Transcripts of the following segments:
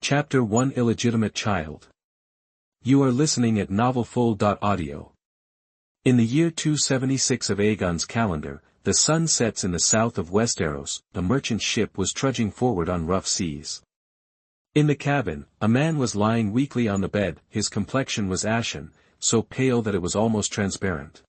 Chapter 1 Illegitimate Child. You are listening at novelfull.audio. In the year 276 of Aegon's calendar, the sun sets in the south of Westeros. A merchant ship was trudging forward on rough seas. In the cabin, a man was lying weakly on the bed. His complexion was ashen, so pale that it was almost transparent.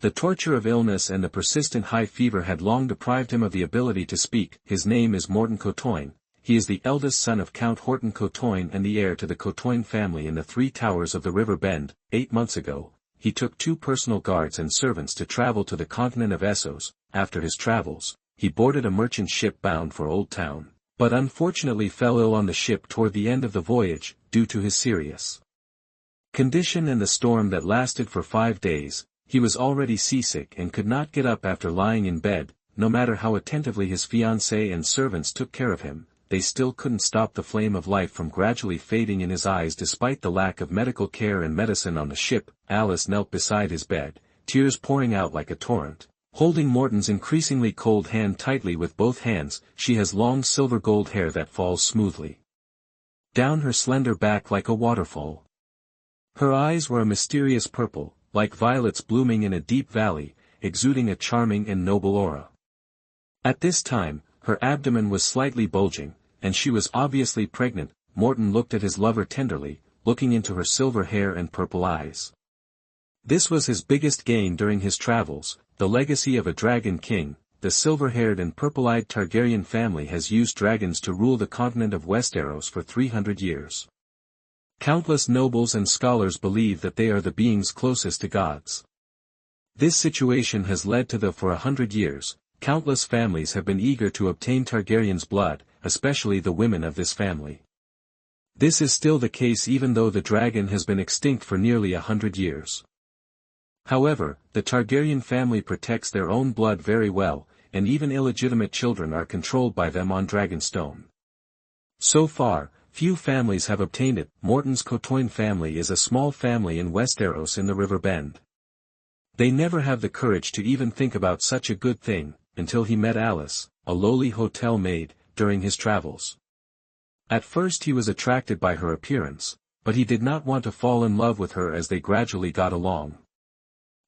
The torture of illness and the persistent high fever had long deprived him of the ability to speak. His name is Morton Cotoin. He is the eldest son of Count Horton Cotoin and the heir to the Cotoin family in the Three Towers of the River Bend. 8 months ago, he took 2 personal guards and servants to travel to the continent of Essos. After his travels, he boarded a merchant ship bound for Old Town, but unfortunately fell ill on the ship toward the end of the voyage, due to his serious condition and the storm that lasted for 5 days. He was already seasick and could not get up after lying in bed. No matter how attentively his fiancée and servants took care of him, they still couldn't stop the flame of life from gradually fading in his eyes despite the lack of medical care and medicine on the ship. Alice knelt beside his bed, tears pouring out like a torrent, holding Morton's increasingly cold hand tightly with both hands. She has long silver gold hair that falls smoothly down her slender back like a waterfall. Her eyes were a mysterious purple, like violets blooming in a deep valley, exuding a charming and noble aura. At this time, her abdomen was slightly bulging, and she was obviously pregnant. Morton looked at his lover tenderly, looking into her silver hair and purple eyes. This was his biggest gain during his travels, the legacy of a dragon king. The silver-haired and purple-eyed Targaryen family has used dragons to rule the continent of Westeros for 300 years. Countless nobles and scholars believe that they are the beings closest to gods. This situation has led to for 100 years, countless families have been eager to obtain Targaryen's blood, especially the women of this family. This is still the case even though the dragon has been extinct for nearly 100 years. However, the Targaryen family protects their own blood very well, and even illegitimate children are controlled by them on Dragonstone. So far, few families have obtained it. Morton's Cotoin family is a small family in Westeros in the River Bend. They never have the courage to even think about such a good thing, until he met Alice, a lowly hotel maid, during his travels. At first he was attracted by her appearance, but he did not want to fall in love with her as they gradually got along.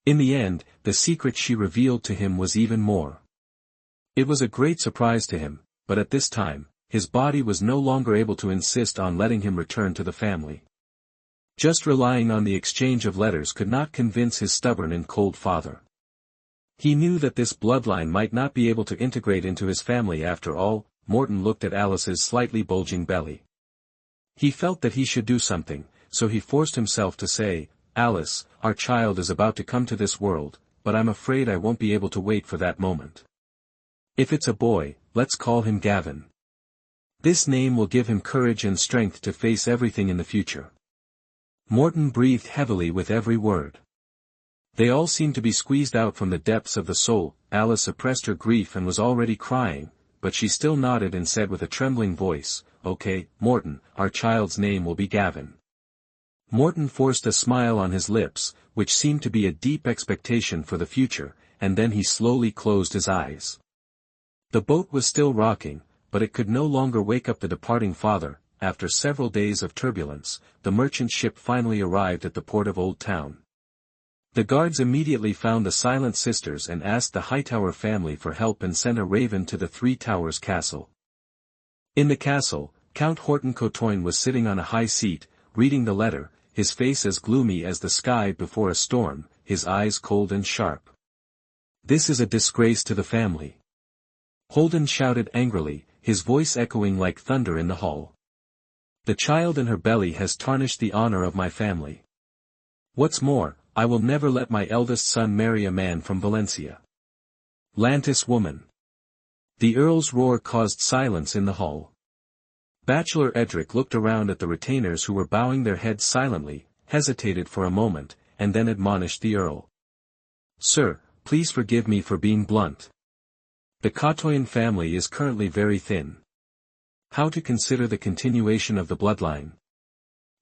In the end, the secret she revealed to him was even more. It was a great surprise to him, but at this time, his body was no longer able to insist on letting him return to the family. Just relying on the exchange of letters could not convince his stubborn and cold father. He knew that this bloodline might not be able to integrate into his family after all. Morton looked at Alice's slightly bulging belly. He felt that he should do something, so he forced himself to say, "Alice, our child is about to come to this world, but I'm afraid I won't be able to wait for that moment. If it's a boy, let's call him Gavin. This name will give him courage and strength to face everything in the future." Morton breathed heavily with every word. They all seemed to be squeezed out from the depths of the soul. Alice suppressed her grief and was already crying, but she still nodded and said with a trembling voice, "Okay, Morton, our child's name will be Gavin." Morton forced a smile on his lips, which seemed to be a deep expectation for the future, and then he slowly closed his eyes. The boat was still rocking, but it could no longer wake up the departing father. After several days of turbulence, the merchant ship finally arrived at the port of Old Town. The guards immediately found the Silent Sisters and asked the Hightower family for help and sent a raven to the Three Towers castle. In the castle, Count Horton Cotoin was sitting on a high seat, reading the letter, his face as gloomy as the sky before a storm, his eyes cold and sharp. "This is a disgrace to the family," Holden shouted angrily, his voice echoing like thunder in the hall. "The child in her belly has tarnished the honor of my family. What's more, I will never let my eldest son marry a man from Valencia. Lantis woman." The Earl's roar caused silence in the hall. Bachelor Edric looked around at the retainers who were bowing their heads silently, hesitated for a moment, and then admonished the Earl. "Sir, please forgive me for being blunt. The Cotoin family is currently very thin. How to consider the continuation of the bloodline?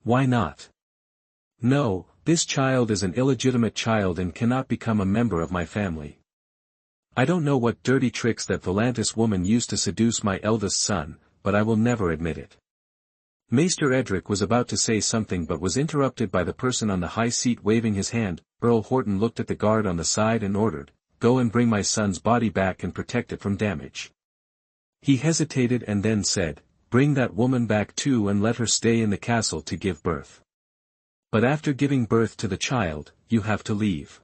Why not? No, this child is an illegitimate child and cannot become a member of my family. I don't know what dirty tricks that Volantis woman used to seduce my eldest son, but I will never admit it. Maester Edric was about to say something but was interrupted by the person on the high seat waving his hand. Earl Horton looked at the guard on the side and ordered, "Go and bring my son's body back and protect it from damage." He hesitated and then said, "Bring that woman back too and let her stay in the castle to give birth. But after giving birth to the child, you have to leave."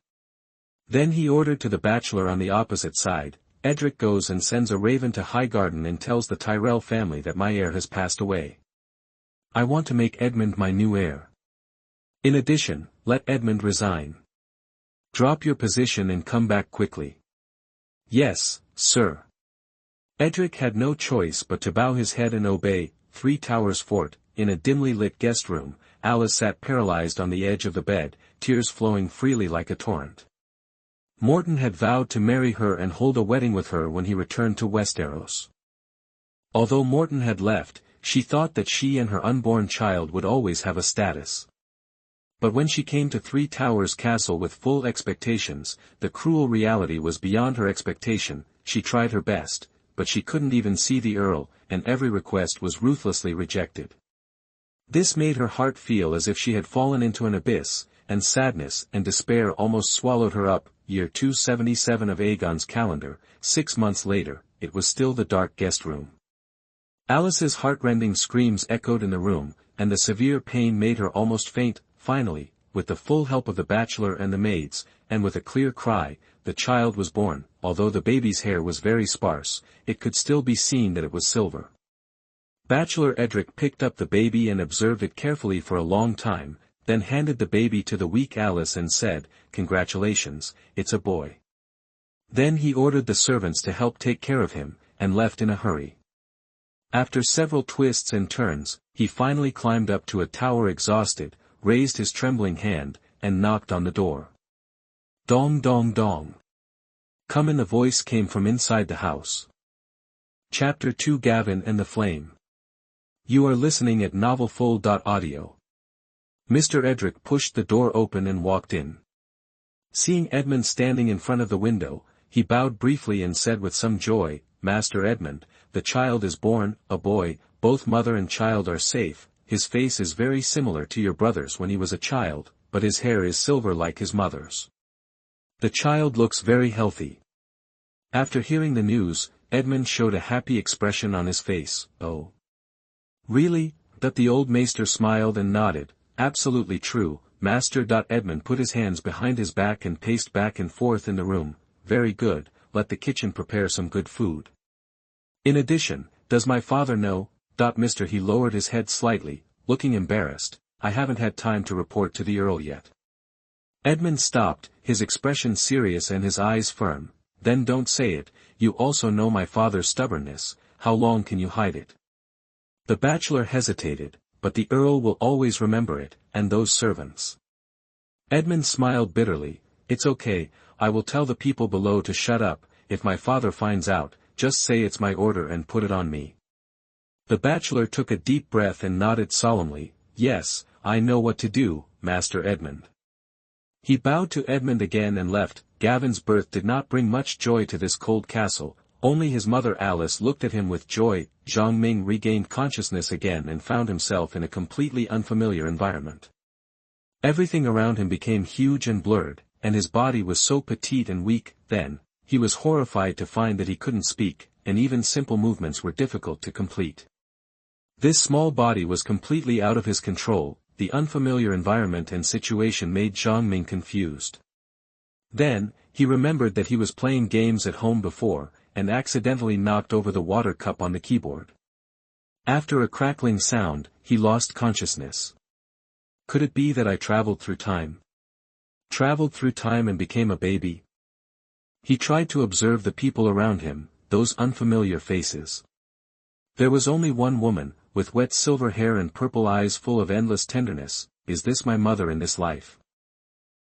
Then he ordered to the bachelor on the opposite side, "Edric goes and sends a raven to Highgarden and tells the Tyrell family that my heir has passed away. I want to make Edmond my new heir. In addition, let Edmond resign. Drop your position and come back quickly." "Yes, sir." Edric had no choice but to bow his head and obey. 3 Towers Fort, in a dimly lit guest room, Alice sat paralyzed on the edge of the bed, tears flowing freely like a torrent. Morton had vowed to marry her and hold a wedding with her when he returned to Westeros. Although Morton had left, she thought that she and her unborn child would always have a status. But when she came to 3 Towers Castle with full expectations, the cruel reality was beyond her expectation. She tried her best, but she couldn't even see the Earl, and every request was ruthlessly rejected. This made her heart feel as if she had fallen into an abyss, and sadness and despair almost swallowed her up. Year 277 of Aegon's calendar, 6 months later, it was still the dark guest room. Alice's heartrending screams echoed in the room, and the severe pain made her almost faint. Finally, with the full help of the bachelor and the maids, and with a clear cry, the child was born. Although the baby's hair was very sparse, it could still be seen that it was silver. Bachelor Edric picked up the baby and observed it carefully for a long time, then handed the baby to the weak Alice and said, "Congratulations, it's a boy." Then he ordered the servants to help take care of him, and left in a hurry. After several twists and turns, he finally climbed up to a tower exhausted, raised his trembling hand, and knocked on the door. "Dong dong dong. Come in." The voice came from inside the house. Chapter 2 Gavin and the Flame. You are listening at novelfull.audio. Mr. Edric pushed the door open and walked in. Seeing Edmond standing in front of the window, he bowed briefly and said with some joy, "Master Edmond, the child is born, a boy, both mother and child are safe. His face is very similar to your brother's when he was a child, but his hair is silver like his mother's. The child looks very healthy." After hearing the news, Edmond showed a happy expression on his face. "Oh. Really?" That the old maester smiled and nodded. "Absolutely true, Master." Edmond put his hands behind his back and paced back and forth in the room. "Very good, let the kitchen prepare some good food. In addition, does my father know?" Mr. He lowered his head slightly, looking embarrassed. "I haven't had time to report to the Earl yet." Edmond stopped, his expression serious and his eyes firm. "Then don't say it, you also know my father's stubbornness. How long can you hide it?" The bachelor hesitated, "But the Earl will always remember it, and those servants." Edmond smiled bitterly. "It's okay, I will tell the people below to shut up. If my father finds out, just say it's my order and put it on me." The bachelor took a deep breath and nodded solemnly. "Yes, I know what to do, Master Edmond." He bowed to Edmond again and left. Gavin's birth did not bring much joy to this cold castle, only his mother Alice looked at him with joy. Zhang Ming regained consciousness again and found himself in a completely unfamiliar environment. Everything around him became huge and blurred, and his body was so petite and weak. Then, he was horrified to find that he couldn't speak, and even simple movements were difficult to complete. This small body was completely out of his control. The unfamiliar environment and situation made Zhang Ming confused. Then, he remembered that he was playing games at home before, and accidentally knocked over the water cup on the keyboard. After a crackling sound, he lost consciousness. Could it be that I traveled through time? Traveled through time and became a baby? He tried to observe the people around him, those unfamiliar faces. There was only one woman, with wet silver hair and purple eyes full of endless tenderness. Is this my mother in this life?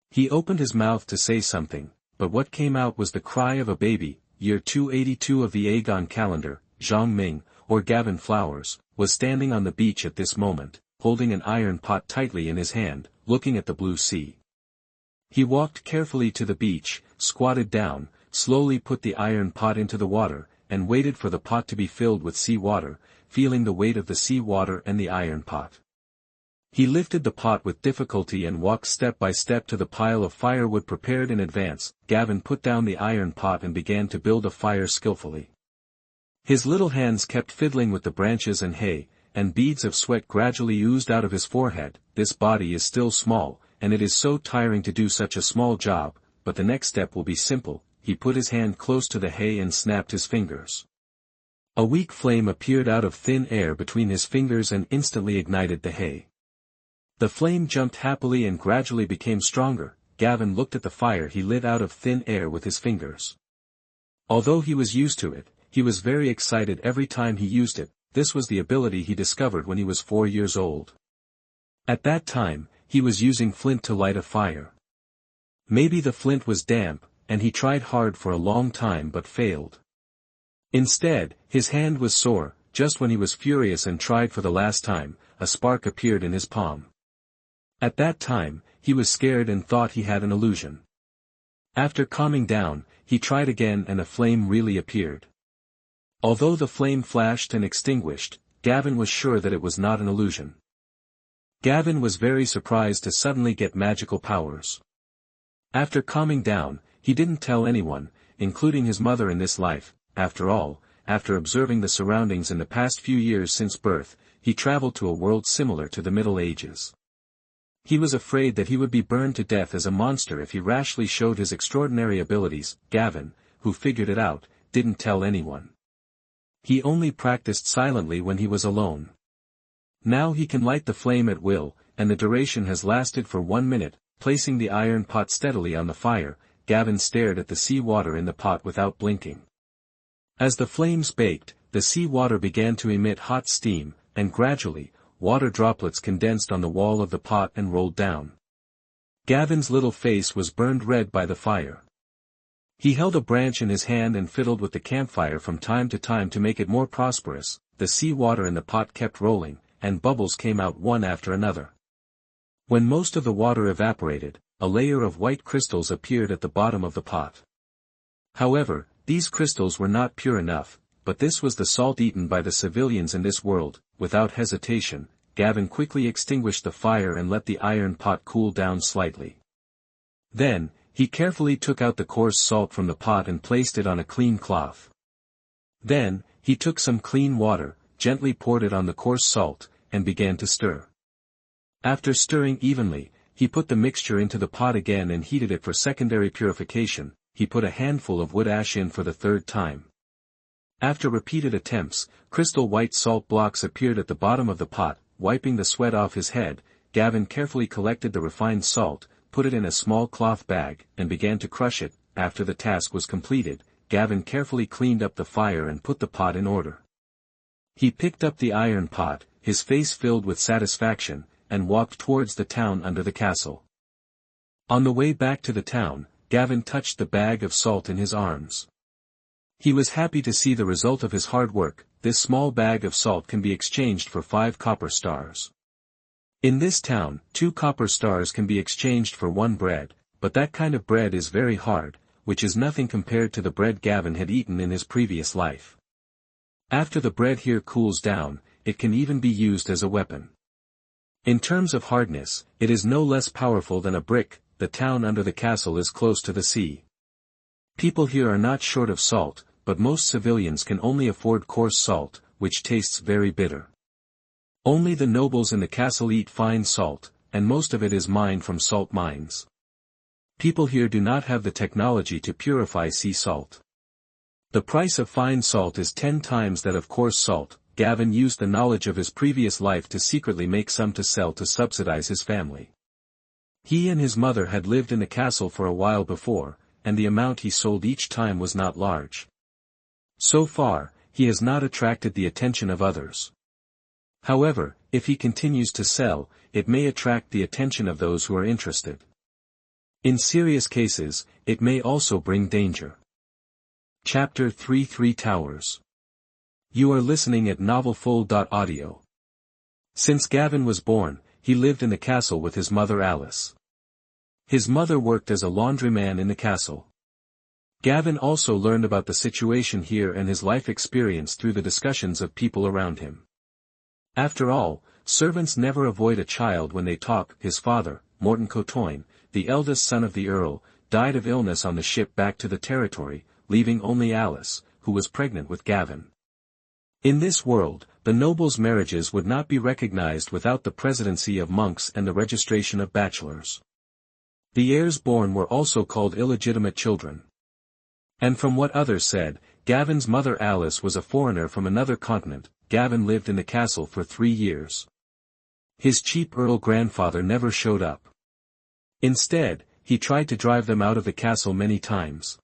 He opened his mouth to say something, but what came out was the cry of a baby. Year 282 of the Aegon calendar. Zhang Ming, or Gavin Flowers, was standing on the beach at this moment, holding an iron pot tightly in his hand, looking at the blue sea. He walked carefully to the beach, squatted down, slowly put the iron pot into the water, and waited for the pot to be filled with sea water. feeling the weight of the sea water and the iron pot. He lifted the pot with difficulty and walked step by step to the pile of firewood prepared in advance. Gavin put down the iron pot and began to build a fire skillfully. His little hands kept fiddling with the branches and hay, and beads of sweat gradually oozed out of his forehead. This body is still small, and it is so tiring to do such a small job, but the next step will be simple. He put his hand close to the hay and snapped his fingers. A weak flame appeared out of thin air between his fingers and instantly ignited the hay. The flame jumped happily and gradually became stronger. Gavin looked at the fire he lit out of thin air with his fingers. Although he was used to it, he was very excited every time he used it. This was the ability he discovered when he was 4 years old. At that time, he was using flint to light a fire. Maybe the flint was damp, and he tried hard for a long time but failed. Instead, his hand was sore. Just when he was furious and tried for the last time, a spark appeared in his palm. At that time, he was scared and thought he had an illusion. After calming down, he tried again and a flame really appeared. Although the flame flashed and extinguished, Gavin was sure that it was not an illusion. Gavin was very surprised to suddenly get magical powers. After calming down, he didn't tell anyone, including his mother in this life. After all, after observing the surroundings in the past few years since birth, he traveled to a world similar to the Middle Ages. He was afraid that he would be burned to death as a monster if he rashly showed his extraordinary abilities. Gavin, who figured it out, didn't tell anyone. He only practiced silently when he was alone. Now he can light the flame at will, and the duration has lasted for 1 minute. Placing the iron pot steadily on the fire, Gavin stared at the sea water in the pot without blinking. As the flames baked, the sea water began to emit hot steam, and gradually, water droplets condensed on the wall of the pot and rolled down. Gavin's little face was burned red by the fire. He held a branch in his hand and fiddled with the campfire from time to time to make it more prosperous. The sea water in the pot kept rolling, and bubbles came out one after another. When most of the water evaporated, a layer of white crystals appeared at the bottom of the pot. However, these crystals were not pure enough, but this was the salt eaten by the civilians in this world. Without hesitation, Gavin quickly extinguished the fire and let the iron pot cool down slightly. Then, he carefully took out the coarse salt from the pot and placed it on a clean cloth. Then, he took some clean water, gently poured it on the coarse salt, and began to stir. After stirring evenly, he put the mixture into the pot again and heated it for secondary purification. He put a handful of wood ash in for the 3rd time. After repeated attempts, crystal white salt blocks appeared at the bottom of the pot. Wiping the sweat off his head, Gavin carefully collected the refined salt, put it in a small cloth bag, and began to crush it. After the task was completed, Gavin carefully cleaned up the fire and put the pot in order. He picked up the iron pot, his face filled with satisfaction, and walked towards the town under the castle. On the way back to the town, Gavin touched the bag of salt in his arms. He was happy to see the result of his hard work. This small bag of salt can be exchanged for 5 copper stars. In this town, 2 copper stars can be exchanged for 1 bread, but that kind of bread is very hard, which is nothing compared to the bread Gavin had eaten in his previous life. After the bread here cools down, it can even be used as a weapon. In terms of hardness, it is no less powerful than a brick. The town under the castle is close to the sea. People here are not short of salt, but most civilians can only afford coarse salt, which tastes very bitter. Only the nobles in the castle eat fine salt, and most of it is mined from salt mines. People here do not have the technology to purify sea salt. The price of fine salt is 10 times that of coarse salt. Gavin used the knowledge of his previous life to secretly make some to sell to subsidize his family. He and his mother had lived in the castle for a while before, and the amount he sold each time was not large. So far, he has not attracted the attention of others. However, if he continues to sell, it may attract the attention of those who are interested. In serious cases, it may also bring danger. Chapter 3 3 Towers. You are listening at novelfull.audio. Since Gavin was born, he lived in the castle with his mother Alice. His mother worked as a laundryman in the castle. Gavin also learned about the situation here and his life experience through the discussions of people around him. After all, servants never avoid a child when they talk. His father, Morton Cotoin, the eldest son of the Earl, died of illness on the ship back to the territory, leaving only Alice, who was pregnant with Gavin. In this world, the nobles' marriages would not be recognized without the presidency of monks and the registration of bachelors. The heirs born were also called illegitimate children. And from what others said, Gavin's mother Alice was a foreigner from another continent. Gavin lived in the castle for 3 years. His cheap earl grandfather never showed up. Instead, he tried to drive them out of the castle many times.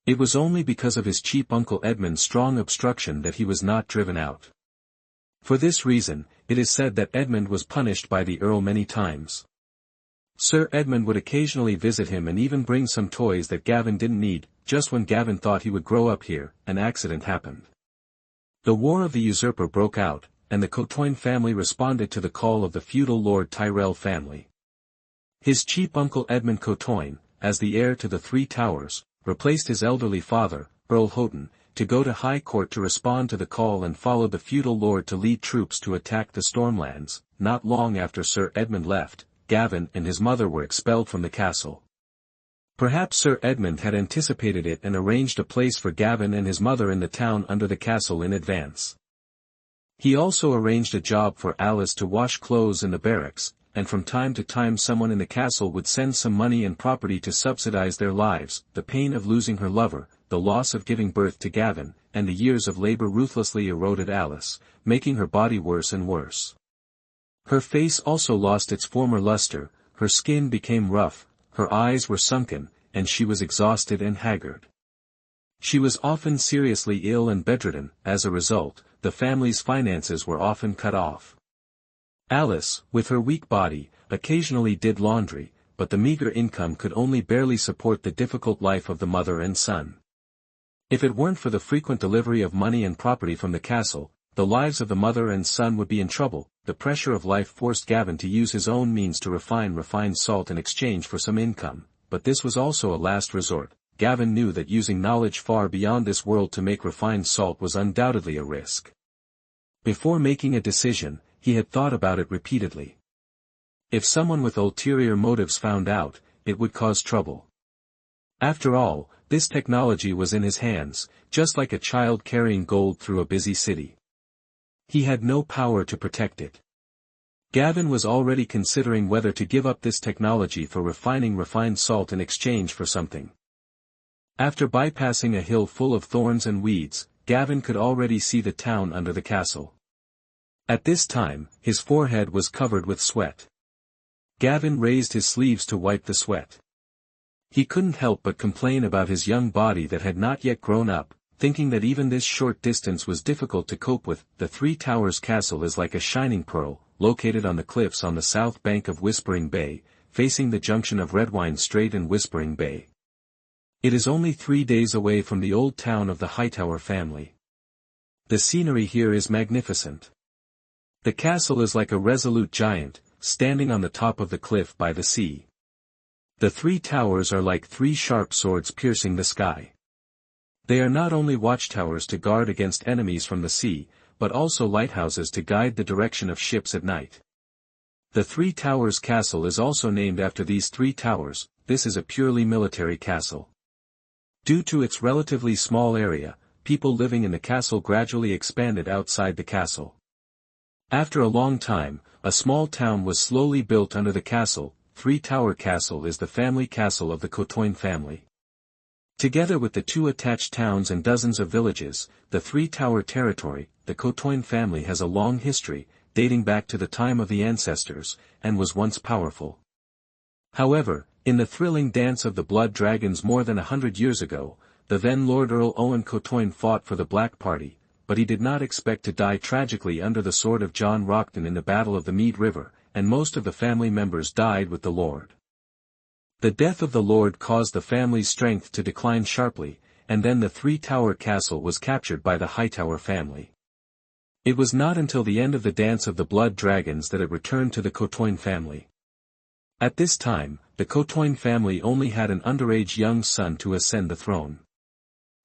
It was only because of his cheap uncle Edmond's strong obstruction that he was not driven out. For this reason, it is said that Edmond was punished by the earl many times. Sir Edmond would occasionally visit him and even bring some toys that Gavin didn't need. Just when Gavin thought he would grow up here, an accident happened. The War of the Usurper broke out, and the Cotoin family responded to the call of the feudal Lord Tyrell family. His cheap uncle Edmond Cotoin, as the heir to the 3 Towers, replaced his elderly father, Earl Houghton, to go to High Court to respond to the call and followed the feudal lord to lead troops to attack the Stormlands. Not long after Sir Edmond left, Gavin and his mother were expelled from the castle. Perhaps Sir Edmond had anticipated it and arranged a place for Gavin and his mother in the town under the castle in advance. He also arranged a job for Alice to wash clothes in the barracks, and from time to time someone in the castle would send some money and property to subsidize their lives. The pain of losing her lover, the loss of giving birth to Gavin, and the years of labor ruthlessly eroded Alice, making her body worse and worse. Her face also lost its former luster, her skin became rough, her eyes were sunken, and she was exhausted and haggard. She was often seriously ill and bedridden. As a result, the family's finances were often cut off. Alice, with her weak body, occasionally did laundry, but the meager income could only barely support the difficult life of the mother and son. If it weren't for the frequent delivery of money and property from the castle, the lives of the mother and son would be in trouble. The pressure of life forced Gavin to use his own means to refine refined salt in exchange for some income, but this was also a last resort. Gavin knew that using knowledge far beyond this world to make refined salt was undoubtedly a risk. Before making a decision, he had thought about it repeatedly. If someone with ulterior motives found out, it would cause trouble. After all, this technology was in his hands, just like a child carrying gold through a busy city. He had no power to protect it. Gavin was already considering whether to give up this technology for refining refined salt in exchange for something. After bypassing a hill full of thorns and weeds, Gavin could already see the town under the castle. At this time, his forehead was covered with sweat. Gavin raised his sleeves to wipe the sweat. He couldn't help but complain about his young body that had not yet grown up, thinking that even this short distance was difficult to cope with. The 3 Towers Castle is like a shining pearl, located on the cliffs on the south bank of Whispering Bay, facing the junction of Redwine Strait and Whispering Bay. It is only 3 days away from the old town of the Hightower family. The scenery here is magnificent. The castle is like a resolute giant, standing on the top of the cliff by the sea. The 3 towers are like 3 sharp swords piercing the sky. They are not only watchtowers to guard against enemies from the sea, but also lighthouses to guide the direction of ships at night. The 3 Towers Castle is also named after these 3 towers. This is a purely military castle. Due to its relatively small area, people living in the castle gradually expanded outside the castle. After a long time, a small town was slowly built under the castle. 3 Tower Castle is the family castle of the Cotoin family. Together with the 2 attached towns and dozens of villages, the 3 Tower territory, the Cotoin family has a long history, dating back to the time of the ancestors, and was once powerful. However, in the thrilling dance of the blood dragons more than 100 years ago, the then Lord Earl Owen Cotoin fought for the Black Party, but he did not expect to die tragically under the sword of John Rockton in the Battle of the Mead River, and most of the family members died with the Lord. The death of the Lord caused the family's strength to decline sharply, and then the 3 Tower Castle was captured by the Hightower family. It was not until the end of the Dance of the Blood Dragons that it returned to the Cotoin family. At this time, the Cotoin family only had an underage young son to ascend the throne.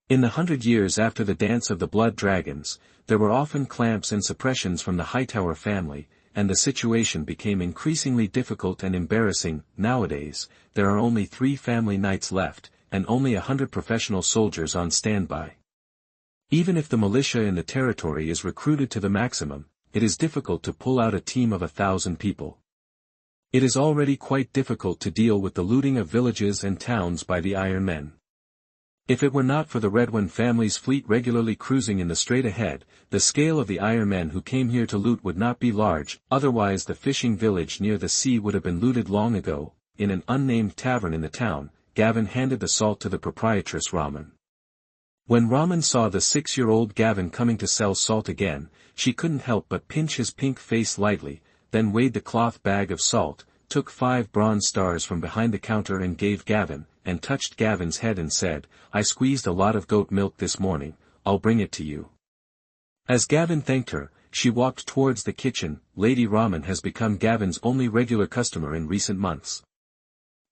In the 100 years after the dance of the blood dragons, there were often clamps and suppressions from the Hightower family, and the situation became increasingly difficult and embarrassing. Nowadays, there are only 3 family knights left, and only 100 professional soldiers on standby. Even if the militia in the territory is recruited to the maximum, it is difficult to pull out a team of 1,000 people. It is already quite difficult to deal with the looting of villages and towns by the Iron Men. If it were not for the Redwyn family's fleet regularly cruising in the strait ahead, the scale of the Iron Men who came here to loot would not be large, otherwise the fishing village near the sea would have been looted long ago. In an unnamed tavern in the town, Gavin handed the salt to the proprietress Raman. When Raman saw the 6-year-old Gavin coming to sell salt again, she couldn't help but pinch his pink face lightly, then weighed the cloth bag of salt, took 5 bronze stars from behind the counter and gave Gavin, and touched Gavin's head and said, "I squeezed a lot of goat milk this morning, I'll bring it to you." As Gavin thanked her, she walked towards the kitchen. Lady Raman has become Gavin's only regular customer in recent months.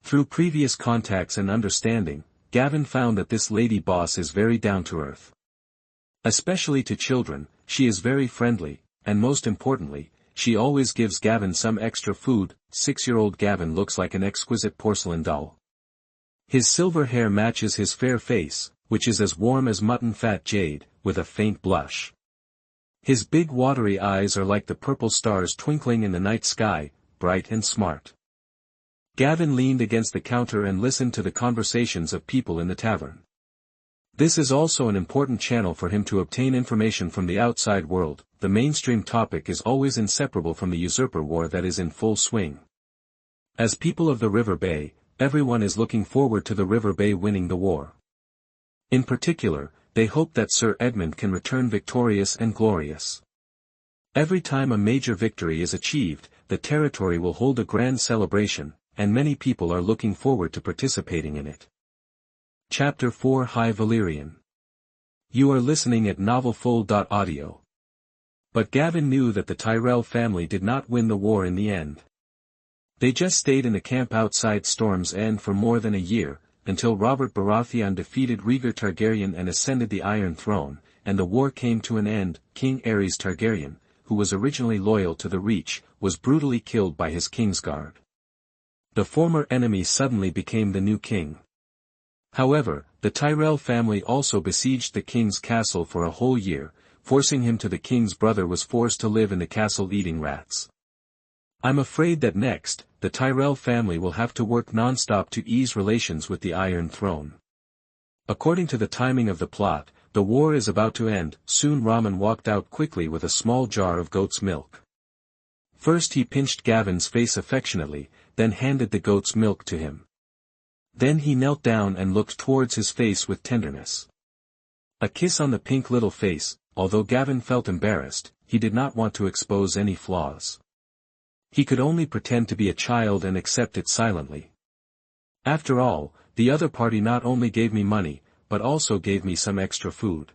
Through previous contacts and understanding, Gavin found that this lady boss is very down-to-earth. Especially to children, she is very friendly, and most importantly, she always gives Gavin some extra food. 6-year-old Gavin looks like an exquisite porcelain doll. His silver hair matches his fair face, which is as warm as mutton fat jade, with a faint blush. His big watery eyes are like the purple stars twinkling in the night sky, bright and smart. Gavin leaned against the counter and listened to the conversations of people in the tavern. This is also an important channel for him to obtain information from the outside world. The mainstream topic is always inseparable from the usurper war that is in full swing. As people of the River Bay, everyone is looking forward to the River Bay winning the war. In particular, they hope that Sir Edmond can return victorious and glorious. Every time a major victory is achieved, the territory will hold a grand celebration, and many people are looking forward to participating in it. Chapter 4 High Valyrian. You are listening at novelfull.audio. But Gavin knew that the Tyrell family did not win the war in the end. They just stayed in the camp outside Storm's End for more than a year, until Robert Baratheon defeated Rhaegar Targaryen and ascended the Iron Throne, and the war came to an end. King Aerys Targaryen, who was originally loyal to the Reach, was brutally killed by his Kingsguard. The former enemy suddenly became the new king. However, the Tyrell family also besieged the king's castle for a whole year, forcing him to. The king's brother was forced to live in the castle eating rats. I'm afraid that next, the Tyrell family will have to work non-stop to ease relations with the Iron Throne. According to the timing of the plot, the war is about to end. Soon Raman walked out quickly with a small jar of goat's milk. First he pinched Gavin's face affectionately, then handed the goat's milk to him. Then he knelt down and looked towards his face with tenderness. A kiss on the pink little face. Although Gavin felt embarrassed, he did not want to expose any flaws. He could only pretend to be a child and accept it silently. After all, the other party not only gave me money, but also gave me some extra food.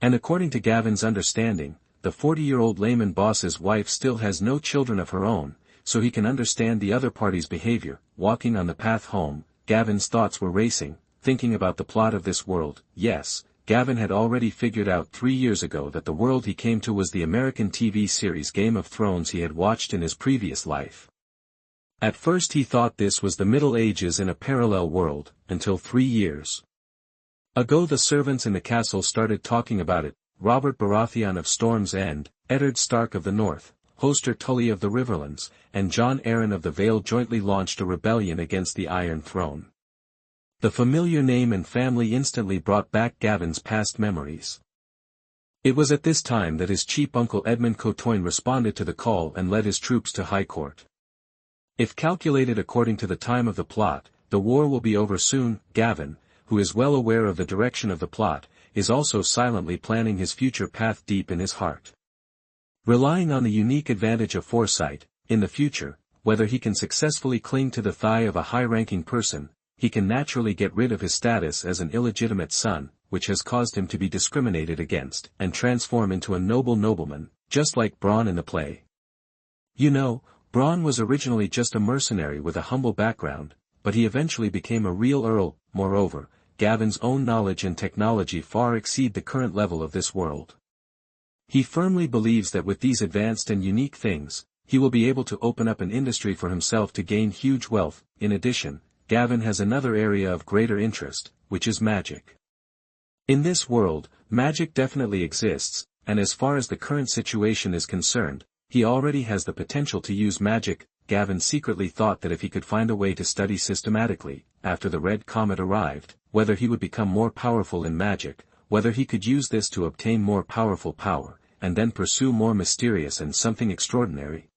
And according to Gavin's understanding, the 40-year-old layman boss's wife still has no children of her own, so he can understand the other party's behavior. Walking on the path home, Gavin's thoughts were racing, thinking about the plot of this world. Yes, Gavin had already figured out 3 years ago that the world he came to was the American TV series Game of Thrones he had watched in his previous life. At first he thought this was the Middle Ages in a parallel world, until 3 years ago the servants in the castle started talking about it. Robert Baratheon of Storm's End, Eddard Stark of the North, Hoster Tully of the Riverlands, and Jon Arryn of the Vale jointly launched a rebellion against the Iron Throne. The familiar name and family instantly brought back Gavin's past memories. It was at this time that his cheap uncle Edmond Cotoin responded to the call and led his troops to High Court. If calculated according to the time of the plot, the war will be over soon. Gavin, who is well aware of the direction of the plot, is also silently planning his future path deep in his heart. Relying on the unique advantage of foresight, in the future, whether he can successfully cling to the thigh of a high-ranking person, he can naturally get rid of his status as an illegitimate son, which has caused him to be discriminated against, and transform into a noble nobleman, just like Bronn in the play. You know, Bronn was originally just a mercenary with a humble background, but he eventually became a real earl. Moreover, Gavin's own knowledge and technology far exceed the current level of this world. He firmly believes that with these advanced and unique things, he will be able to open up an industry for himself to gain huge wealth. In addition, Gavin has another area of greater interest, which is magic. In this world, magic definitely exists, and as far as the current situation is concerned, he already has the potential to use magic. Gavin secretly thought that if he could find a way to study systematically, after the Red Comet arrived, whether he would become more powerful in magic, whether he could use this to obtain more powerful power, and then pursue more mysterious and something extraordinary.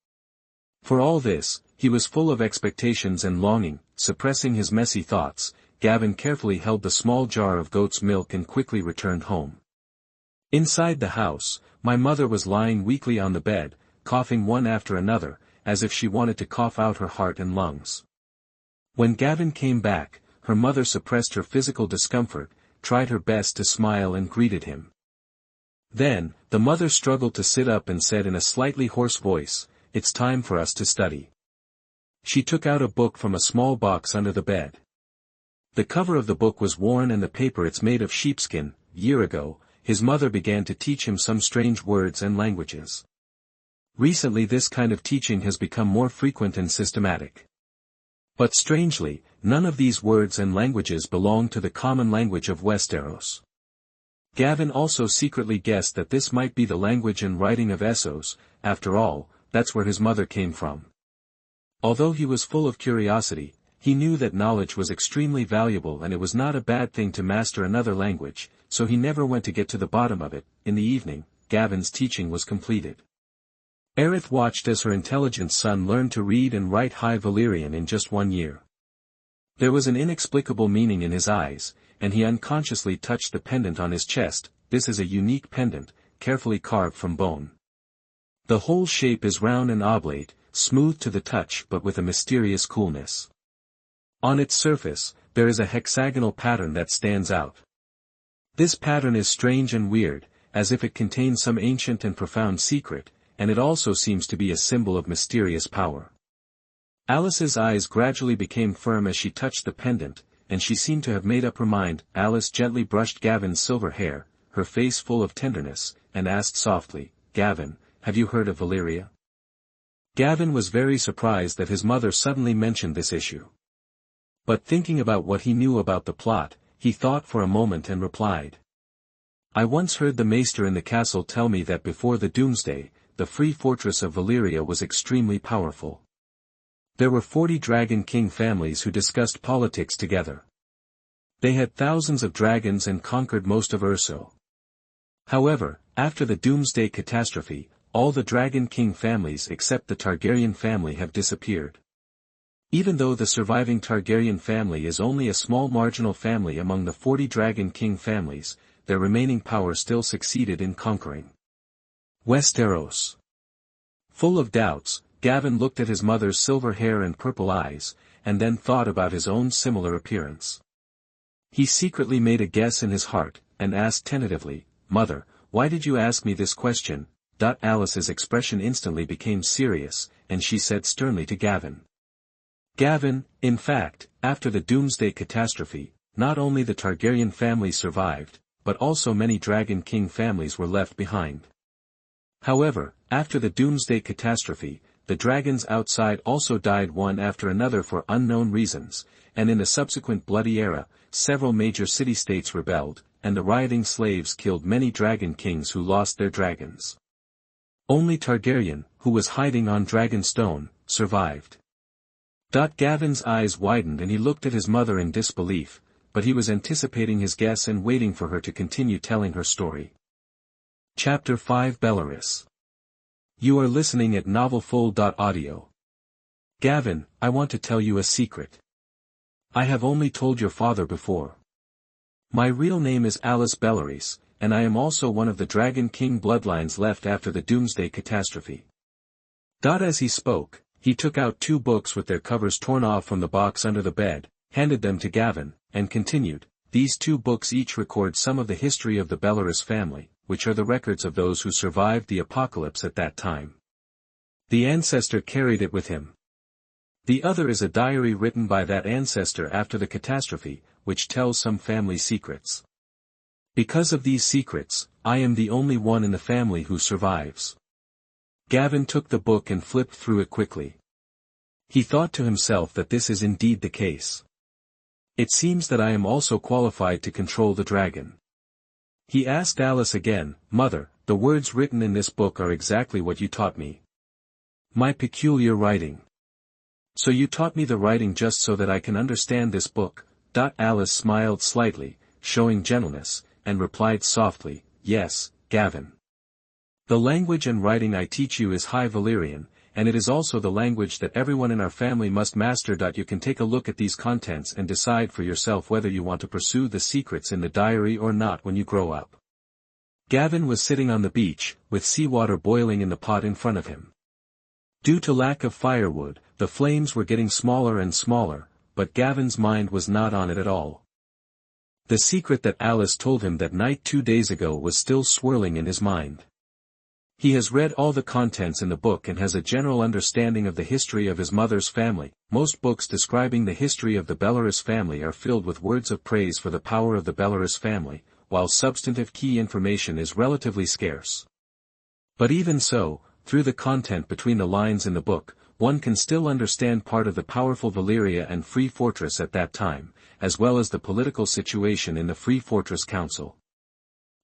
For all this, he was full of expectations and longing. Suppressing his messy thoughts, Gavin carefully held the small jar of goat's milk and quickly returned home. Inside the house, my mother was lying weakly on the bed, coughing one after another, as if she wanted to cough out her heart and lungs. When Gavin came back, her mother suppressed her physical discomfort, tried her best to smile and greeted him. Then, the mother struggled to sit up and said in a slightly hoarse voice, "It's time for us to study." She took out a book from a small box under the bed. The cover of the book was worn and the paper it's made of sheepskin. A year ago, his mother began to teach him some strange words and languages. Recently this kind of teaching has become more frequent and systematic. But strangely, none of these words and languages belong to the common language of Westeros. Gavin also secretly guessed that this might be the language and writing of Essos. After all, that's where his mother came from. Although he was full of curiosity, he knew that knowledge was extremely valuable and it was not a bad thing to master another language, so he never went to get to the bottom of it. In the evening, Gavin's teaching was completed. Aerith watched as her intelligent son learned to read and write High Valyrian in just 1 year. There was an inexplicable meaning in his eyes, and he unconsciously touched the pendant on his chest. This is a unique pendant, carefully carved from bone. The whole shape is round and oblate, smooth to the touch but with a mysterious coolness. On its surface, there is a hexagonal pattern that stands out. This pattern is strange and weird, as if it contains some ancient and profound secret, and it also seems to be a symbol of mysterious power. Alice's eyes gradually became firm as she touched the pendant, and she seemed to have made up her mind. Alice gently brushed Gavin's silver hair, her face full of tenderness, and asked softly, "Gavin, have you heard of Valyria?" Gavin was very surprised that his mother suddenly mentioned this issue. But thinking about what he knew about the plot, he thought for a moment and replied. "I once heard the maester in the castle tell me that before the Doomsday, the free fortress of Valyria was extremely powerful. There were 40 Dragon King families who discussed politics together. They had thousands of dragons and conquered most of Urso. However, after the Doomsday catastrophe, all the Dragon King families except the Targaryen family have disappeared. Even though the surviving Targaryen family is only a small marginal family among the 40 Dragon King families, their remaining power still succeeded in conquering Westeros." Full of doubts, Gavin looked at his mother's silver hair and purple eyes, and then thought about his own similar appearance. He secretly made a guess in his heart, and asked tentatively, "Mother, why did you ask me this question?" Alice's expression instantly became serious, and she said sternly to Gavin. "Gavin, in fact, after the Doomsday catastrophe, not only the Targaryen family survived, but also many Dragon King families were left behind. However, after the Doomsday catastrophe, the dragons outside also died one after another for unknown reasons, and in the subsequent bloody era, several major city-states rebelled, and the rioting slaves killed many Dragon Kings who lost their dragons. Only Targaryen, who was hiding on Dragonstone, survived." Gavin's eyes widened and he looked at his mother in disbelief, but he was anticipating his guess and waiting for her to continue telling her story. Chapter 5 Belleris. You are listening at novelfull.audio. Gavin, I want to tell you a secret. I have only told your father before. My real name is Alice Belleris, and I am also one of the Dragon King bloodlines left after the Doomsday catastrophe. As he spoke, he took out 2 books with their covers torn off from the box under the bed, handed them to Gavin, and continued, "These 2 books each record some of the history of the Bellerys family, which are the records of those who survived the apocalypse at that time. The ancestor carried it with him. The other is a diary written by that ancestor after the catastrophe, which tells some family secrets. Because of these secrets, I am the only one in the family who survives. Gavin took the book and flipped through it quickly. He thought to himself that this is indeed the case. It seems that I am also qualified to control the dragon. He asked Alice again, "Mother, the words written in this book are exactly what you taught me. My peculiar writing. So you taught me the writing just so that I can understand this book?" Alice smiled slightly, showing gentleness, and replied softly, "Yes, Gavin. The language and writing I teach you is High Valyrian, and it is also the language that everyone in our family must master. You can take a look at these contents and decide for yourself whether you want to pursue the secrets in the diary or not when you grow up." Gavin was sitting on the beach, with seawater boiling in the pot in front of him. Due to lack of firewood, the flames were getting smaller and smaller, but Gavin's mind was not on it at all. The secret that Alice told him that night 2 days ago was still swirling in his mind. He has read all the contents in the book and has a general understanding of the history of his mother's family. Most books describing the history of the Bellerys family are filled with words of praise for the power of the Bellerys family, while substantive key information is relatively scarce. But even so, through the content between the lines in the book, one can still understand part of the powerful Valyria and Free Fortress at that time, as well as the political situation in the Free Fortress Council.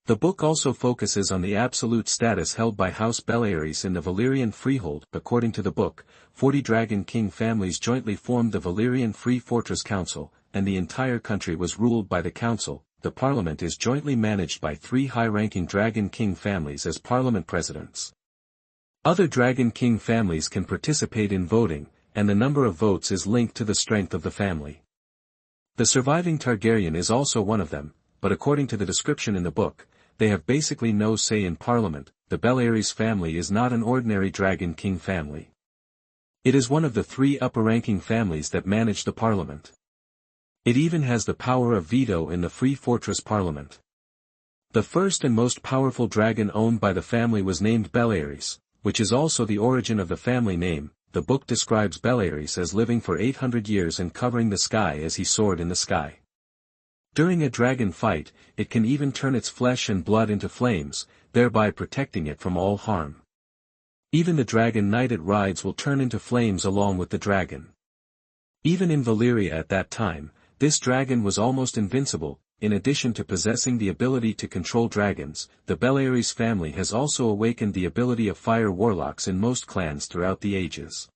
The book also focuses on the absolute status held by House Bellerys in the Valyrian freehold. According to the book, 40 Dragon King families jointly formed the Valyrian Free Fortress Council, and the entire country was ruled by the council. The parliament is jointly managed by 3 high-ranking Dragon King families as parliament presidents. Other Dragon King families can participate in voting, and the number of votes is linked to the strength of the family. The surviving Targaryen is also one of them, but according to the description in the book, they have basically no say in parliament. The Bellerys family is not an ordinary Dragon King family. It is one of the 3 upper-ranking families that manage the parliament. It even has the power of veto in the Free Fortress Parliament. The first and most powerful dragon owned by the family was named Belleris, which is also the origin of the family name. The book describes Belleris as living for 800 years and covering the sky as he soared in the sky. During a dragon fight, it can even turn its flesh and blood into flames, thereby protecting it from all harm. Even the dragon knight it rides will turn into flames along with the dragon. Even in Valyria at that time, this dragon was almost invincible. In addition to possessing the ability to control dragons, the Bellerys family has also awakened the ability of fire warlocks in most clans throughout the ages.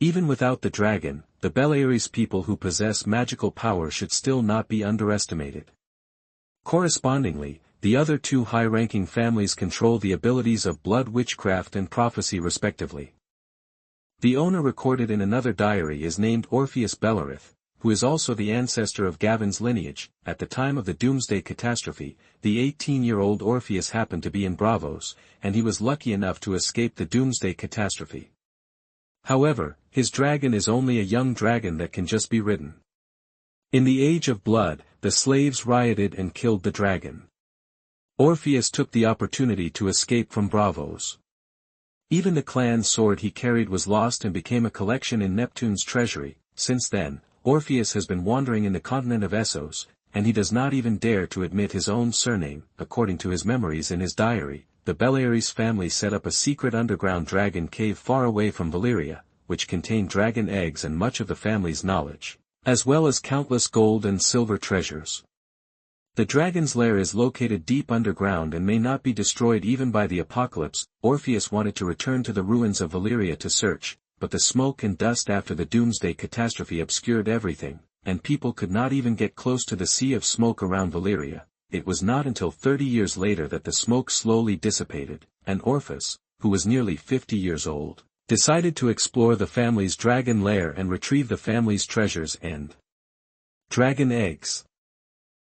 Even without the dragon, the Bellerys people who possess magical power should still not be underestimated. Correspondingly, the other 2 high-ranking families control the abilities of blood witchcraft and prophecy respectively. The owner recorded in another diary is named Orpheus Bellerith, who is also the ancestor of Gavin's lineage. At the time of the Doomsday catastrophe, the 18-year-old Orpheus happened to be in Braavos, and he was lucky enough to escape the Doomsday catastrophe. However, his dragon is only a young dragon that can just be ridden. In the Age of Blood, the slaves rioted and killed the dragon. Orpheus took the opportunity to escape from Braavos. Even the clan sword he carried was lost and became a collection in Neptune's treasury. Since then, Orpheus has been wandering in the continent of Essos, and he does not even dare to admit his own surname. According to his memories in his diary, the Bellerys family set up a secret underground dragon cave far away from Valyria, which contained dragon eggs and much of the family's knowledge, as well as countless gold and silver treasures. The dragon's lair is located deep underground and may not be destroyed even by the apocalypse. Orpheus wanted to return to the ruins of Valyria to search, but the smoke and dust after the Doomsday catastrophe obscured everything, and people could not even get close to the sea of smoke around Valyria. It was not until 30 years later that the smoke slowly dissipated, and Orpheus, who was nearly 50 years old, decided to explore the family's dragon lair and retrieve the family's treasures and dragon eggs.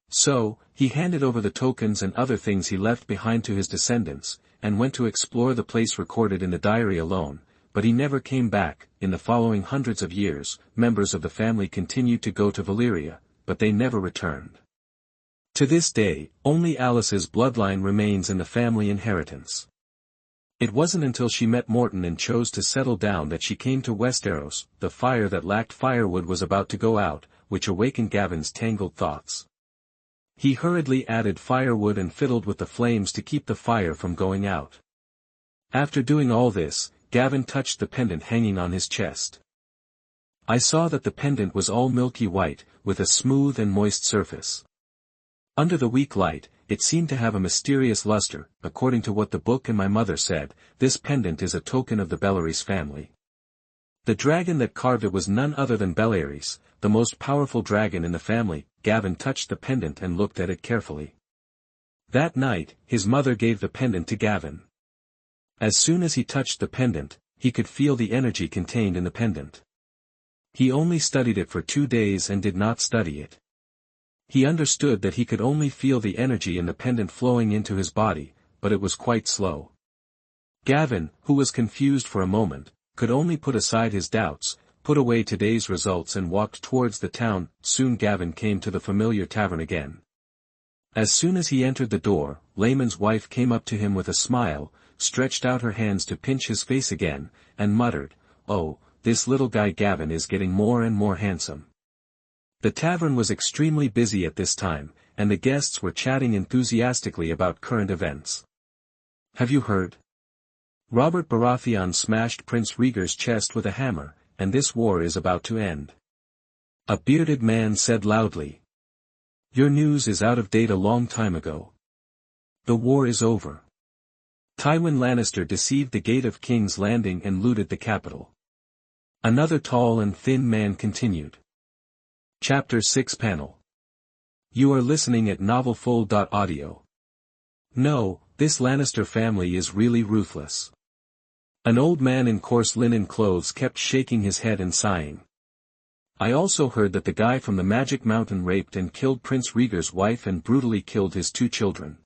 So, he handed over the tokens and other things he left behind to his descendants, and went to explore the place recorded in the diary alone, but he never came back. In the following hundreds of years, members of the family continued to go to Valyria, but they never returned. To this day, only Alice's bloodline remains in the family inheritance. It wasn't until she met Morton and chose to settle down that she came to Westeros. The fire that lacked firewood was about to go out, which awakened Gavin's tangled thoughts. He hurriedly added firewood and fiddled with the flames to keep the fire from going out. After doing all this, Gavin touched the pendant hanging on his chest. I saw that the pendant was all milky white, with a smooth and moist surface. Under the weak light, it seemed to have a mysterious luster. According to what the book and my mother said, this pendant is a token of the Bellerys family. The dragon that carved it was none other than Belleris, the most powerful dragon in the family. Gavin touched the pendant and looked at it carefully. That night, his mother gave the pendant to Gavin. As soon as he touched the pendant, he could feel the energy contained in the pendant. He only studied it for 2 days and did not study it. He understood that he could only feel the energy in the pendant flowing into his body, but it was quite slow. Gavin, who was confused for a moment, could only put aside his doubts, put away today's results and walked towards the town. Soon Gavin came to the familiar tavern again. As soon as he entered the door, Layman's wife came up to him with a smile, stretched out her hands to pinch his face again, and muttered, "Oh, this little guy Gavin is getting more and more handsome." The tavern was extremely busy at this time, and the guests were chatting enthusiastically about current events. "Have you heard? Robert Baratheon smashed Prince Rhaegar's chest with a hammer, and this war is about to end." A bearded man said loudly. "Your news is out of date a long time ago. The war is over. Tywin Lannister deceived the Gate of King's Landing and looted the capital." Another tall and thin man continued. Chapter 6 Panel. You are listening at novelfull.audio. No, this Lannister family is really ruthless. An old man in coarse linen clothes kept shaking his head and sighing. I also heard that the guy from the Magic Mountain raped and killed Prince Rhaegar's wife and brutally killed his 2 children.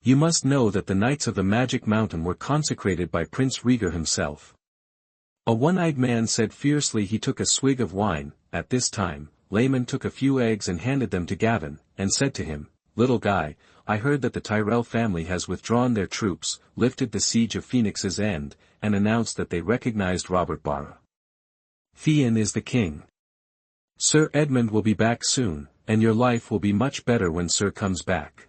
You must know that the Knights of the Magic Mountain were consecrated by Prince Rhaegar himself. A one-eyed man said fiercely. He took a swig of wine. At this time, Layman took a few eggs and handed them to Gavin, and said to him, "Little guy, I heard that the Tyrell family has withdrawn their troops, lifted the siege of Phoenix's End, and announced that they recognized Robert Barra. Theon is the king. Sir Edmond will be back soon, and your life will be much better when Sir comes back.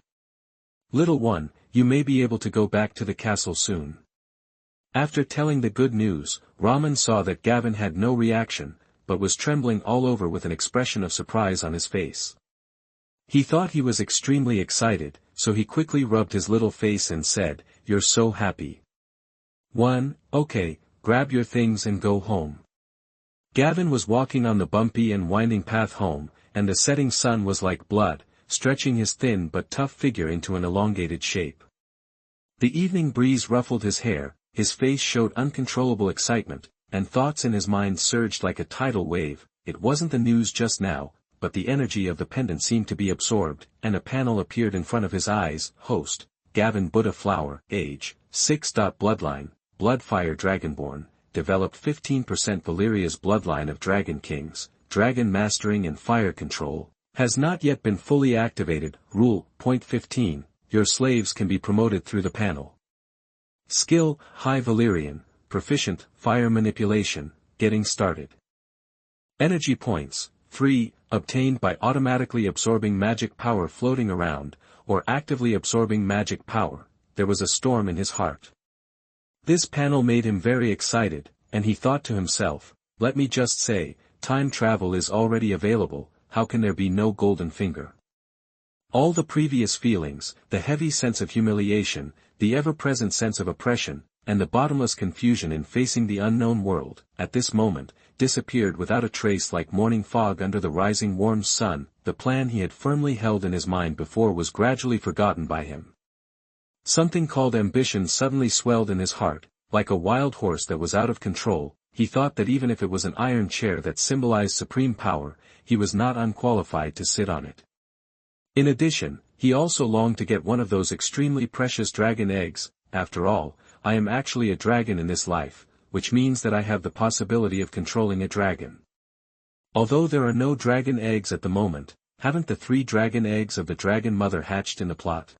Little one, you may be able to go back to the castle soon." After telling the good news, Raman saw that Gavin had no reaction, but was trembling all over with an expression of surprise on his face. He thought he was extremely excited, so he quickly rubbed his little face and said, "You're so happy. Okay, grab your things and go home." Gavin was walking on the bumpy and winding path home, and the setting sun was like blood, stretching his thin but tough figure into an elongated shape. The evening breeze ruffled his hair, his face showed uncontrollable excitement, and thoughts in his mind surged like a tidal wave. It wasn't the news just now, but the energy of the pendant seemed to be absorbed, and a panel appeared in front of his eyes. Host, Gavin Buddha Flower, age, 6. Bloodline, Bloodfire Dragonborn, developed 15% Valyria's bloodline of Dragon Kings, Dragon Mastering and Fire Control, has not yet been fully activated. Rule, point 15, your slaves can be promoted through the panel. Skill, High Valyrian, Proficient, Fire Manipulation, getting started. Energy points, 3, obtained by automatically absorbing magic power floating around, or actively absorbing magic power. There was a storm in his heart. This panel made him very excited, and he thought to himself, let me just say, time travel is already available, how can there be no golden finger? All the previous feelings, the heavy sense of humiliation, the ever-present sense of oppression, and the bottomless confusion in facing the unknown world, at this moment, disappeared without a trace like morning fog under the rising warm sun. The plan he had firmly held in his mind before was gradually forgotten by him. Something called ambition suddenly swelled in his heart, like a wild horse that was out of control. He thought that even if it was an iron chair that symbolized supreme power, he was not unqualified to sit on it. In addition, he also longed to get one of those extremely precious dragon eggs. After all, I am actually a dragon in this life, which means that I have the possibility of controlling a dragon. Although there are no dragon eggs at the moment, haven't the 3 dragon eggs of the dragon mother hatched in the plot?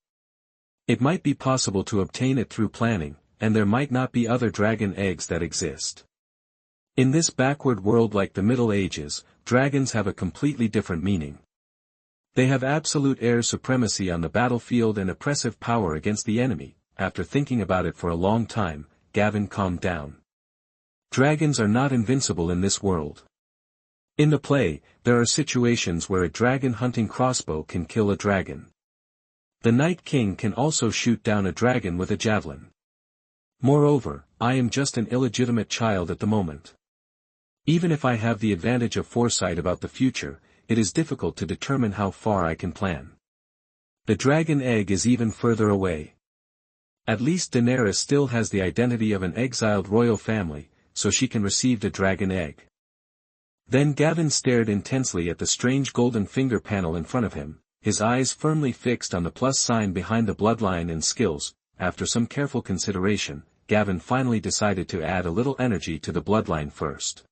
It might be possible to obtain it through planning, and there might not be other dragon eggs that exist. In this backward world like the Middle Ages, dragons have a completely different meaning. They have absolute air supremacy on the battlefield and oppressive power against the enemy. After thinking about it for a long time, Gavin calmed down. Dragons are not invincible in this world. In the play, there are situations where a dragon hunting crossbow can kill a dragon. The Night King can also shoot down a dragon with a javelin. Moreover, I am just an illegitimate child at the moment. Even if I have the advantage of foresight about the future, it is difficult to determine how far I can plan. The dragon egg is even further away. At least Daenerys still has the identity of an exiled royal family, so she can receive the dragon egg. Then Gavin stared intensely at the strange golden finger panel in front of him, his eyes firmly fixed on the plus sign behind the bloodline and skills. After some careful consideration, Gavin finally decided to add a little energy to the bloodline first.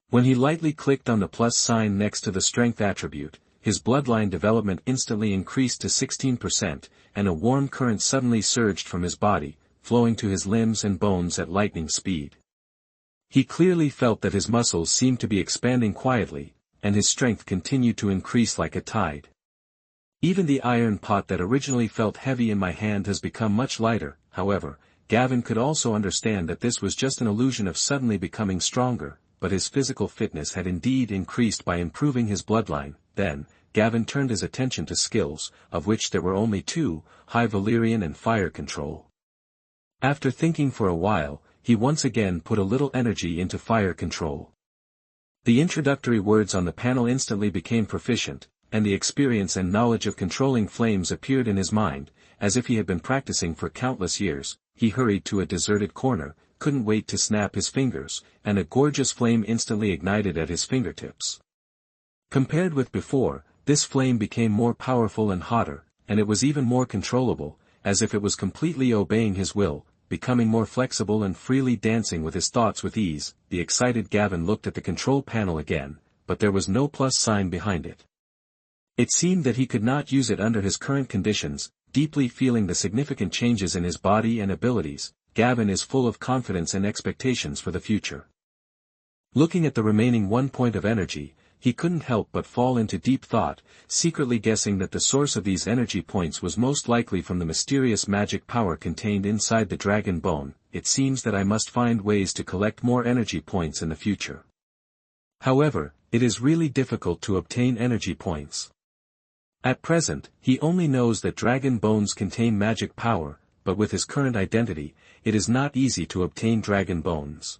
When he lightly clicked on the plus sign next to the strength attribute, his bloodline development instantly increased to 16%, and a warm current suddenly surged from his body, flowing to his limbs and bones at lightning speed. He clearly felt that his muscles seemed to be expanding quietly, and his strength continued to increase like a tide. Even the iron pot that originally felt heavy in my hand has become much lighter. However, Gavin could also understand that this was just an illusion of suddenly becoming stronger, but his physical fitness had indeed increased by improving his bloodline. Then, Gavin turned his attention to skills, of which there were only two, High Valyrian and Fire Control. After thinking for a while, he once again put a little energy into Fire Control. The introductory words on the panel instantly became proficient, and the experience and knowledge of controlling flames appeared in his mind, as if he had been practicing for countless years. He hurried to a deserted corner, couldn't wait to snap his fingers, and a gorgeous flame instantly ignited at his fingertips. Compared with before, this flame became more powerful and hotter, and it was even more controllable, as if it was completely obeying his will, becoming more flexible and freely dancing with his thoughts with ease. The excited Gavin looked at the control panel again, but there was no plus sign behind it. It seemed that he could not use it under his current conditions. Deeply feeling the significant changes in his body and abilities, Gavin is full of confidence and expectations for the future. Looking at the remaining 1 point of energy, he couldn't help but fall into deep thought, secretly guessing that the source of these energy points was most likely from the mysterious magic power contained inside the dragon bone. It seems that I must find ways to collect more energy points in the future. However, it is really difficult to obtain energy points. At present, he only knows that dragon bones contain magic power, but with his current identity, it is not easy to obtain dragon bones.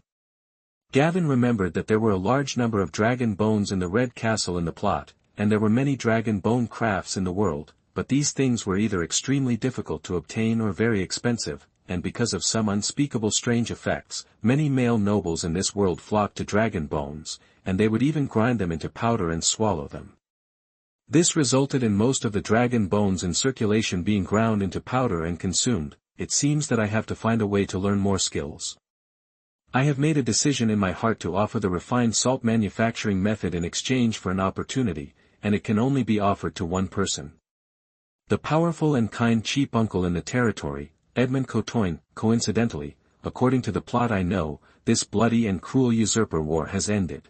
Gavin remembered that there were a large number of dragon bones in the Red Castle in the plot, and there were many dragon bone crafts in the world, but these things were either extremely difficult to obtain or very expensive, and because of some unspeakable strange effects, many male nobles in this world flocked to dragon bones, and they would even grind them into powder and swallow them. This resulted in most of the dragon bones in circulation being ground into powder and consumed. It seems that I have to find a way to learn more skills. I have made a decision in my heart to offer the refined salt manufacturing method in exchange for an opportunity, and it can only be offered to one person. The powerful and kind chief uncle in the territory, Edmond. Coincidentally, according to the plot I know, this bloody and cruel usurper war has ended.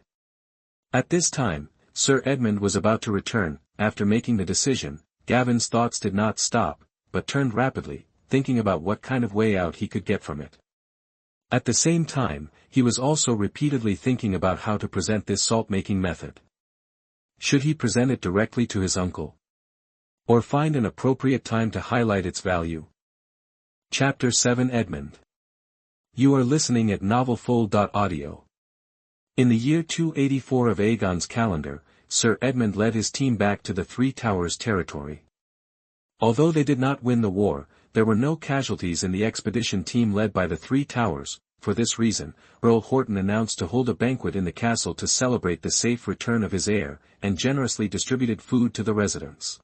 At this time, Sir Edmond was about to return. After making the decision, Gavin's thoughts did not stop, but turned rapidly, thinking about what kind of way out he could get from it. At the same time, he was also repeatedly thinking about how to present this salt-making method. Should he present it directly to his uncle? Or find an appropriate time to highlight its value? Chapter 7 Edmond. You are listening at novelfull.audio. In the year 284 of Aegon's calendar, Sir Edmond led his team back to the Three Towers territory. Although they did not win the war, there were no casualties in the expedition team led by the Three Towers. For this reason, Earl Horton announced to hold a banquet in the castle to celebrate the safe return of his heir, and generously distributed food to the residents.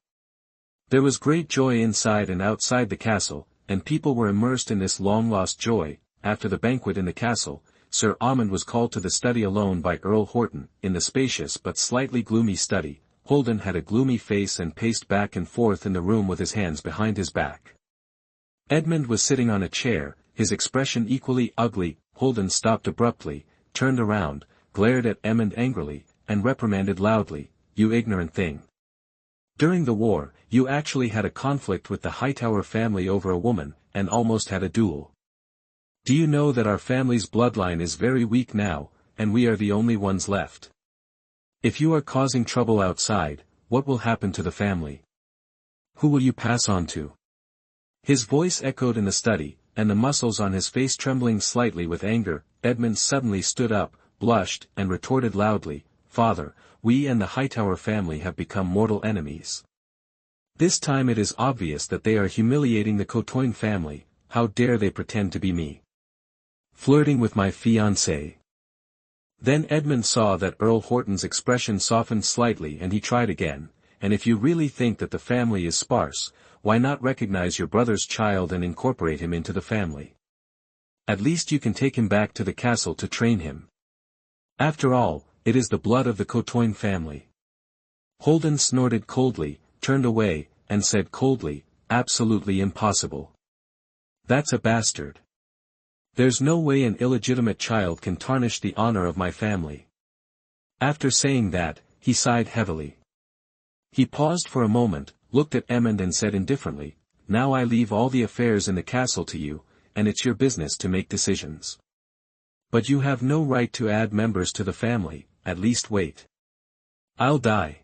There was great joy inside and outside the castle, and people were immersed in this long-lost joy. After the banquet in the castle, Sir Edmond was called to the study alone by Earl Horton. In the spacious but slightly gloomy study, Holden had a gloomy face and paced back and forth in the room with his hands behind his back. Edmond was sitting on a chair, his expression equally ugly. Holden stopped abruptly, turned around, glared at Edmond angrily, and reprimanded loudly, "You ignorant thing. During the war, you actually had a conflict with the Hightower family over a woman, and almost had a duel. Do you know that our family's bloodline is very weak now, and we are the only ones left? If you are causing trouble outside, what will happen to the family? Who will you pass on to?" His voice echoed in the study, and the muscles on his face trembling slightly with anger. Edmond suddenly stood up, blushed, and retorted loudly, "Father, we and the Hightower family have become mortal enemies. This time it is obvious that they are humiliating the Cotoin family. How dare they pretend to be me? Flirting with my fiancée." Then Edmond saw that Earl Horton's expression softened slightly, and he tried again, "And if you really think that the family is sparse, why not recognize your brother's child and incorporate him into the family? At least you can take him back to the castle to train him. After all, it is the blood of the Cotoin family." Holden snorted coldly, turned away, and said coldly, "Absolutely impossible. That's a bastard. There's no way an illegitimate child can tarnish the honor of my family." After saying that, he sighed heavily. He paused for a moment, looked at Edmond and said indifferently, "Now I leave all the affairs in the castle to you, and it's your business to make decisions. But you have no right to add members to the family, at least wait. I'll die."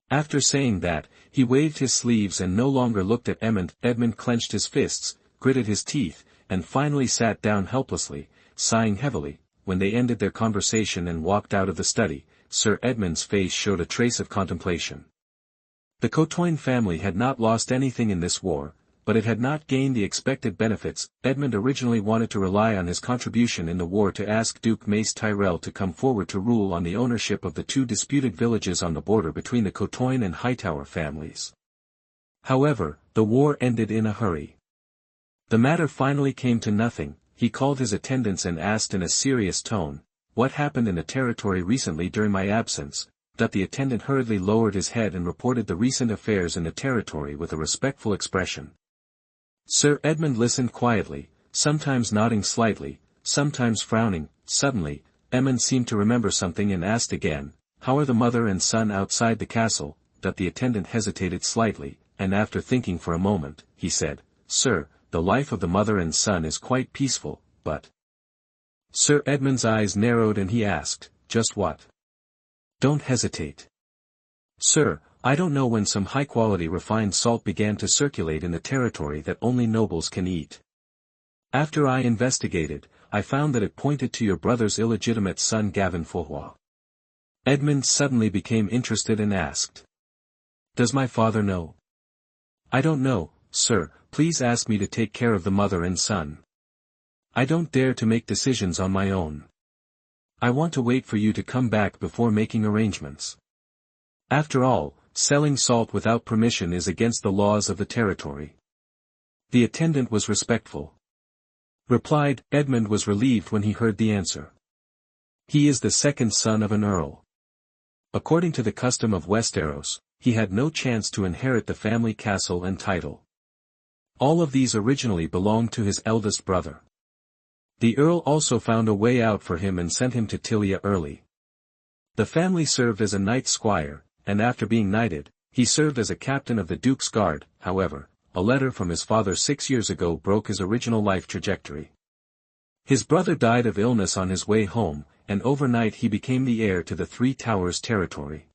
After saying that, he waved his sleeves and no longer looked at Edmond. Edmond clenched his fists, gritted his teeth, and finally sat down helplessly, sighing heavily. When they ended their conversation and walked out of the study, Sir Edmund's face showed a trace of contemplation. The Cotoin family had not lost anything in this war, but it had not gained the expected benefits. Edmond originally wanted to rely on his contribution in the war to ask Duke Mace Tyrell to come forward to rule on the ownership of the two disputed villages on the border between the Cotoin and Hightower families. However, the war ended in a hurry. The matter finally came to nothing. He called his attendants and asked in a serious tone, "What happened in the territory recently during my absence?" That the attendant hurriedly lowered his head and reported the recent affairs in the territory with a respectful expression. Sir Edmund listened quietly, sometimes nodding slightly, sometimes frowning. Suddenly, Edmund seemed to remember something and asked again, "How are the mother and son outside the castle?" That the attendant hesitated slightly, and after thinking for a moment, he said, "Sir, the life of the mother and son is quite peaceful, but—" Sir Edmund's eyes narrowed and he asked, "Just what?" "Don't hesitate." "Sir, I don't know when some high-quality refined salt began to circulate in the territory that only nobles can eat. After I investigated, I found that it pointed to your brother's illegitimate son Gavin Faurois." Edmond suddenly became interested and asked, "Does my father know?" "I don't know, sir. Please ask me to take care of the mother and son. I don't dare to make decisions on my own. I want to wait for you to come back before making arrangements. After all, selling salt without permission is against the laws of the territory." The attendant was respectful. Replied. Edmond was relieved when he heard the answer. He is the second son of an earl. According to the custom of Westeros, he had no chance to inherit the family castle and title. All of these originally belonged to his eldest brother. The earl also found a way out for him and sent him to Tilia early. The family served as a knight squire, and after being knighted, he served as a captain of the Duke's Guard. However, a letter from his father 6 years ago broke his original life trajectory. His brother died of illness on his way home, and overnight he became the heir to the Three Towers territory.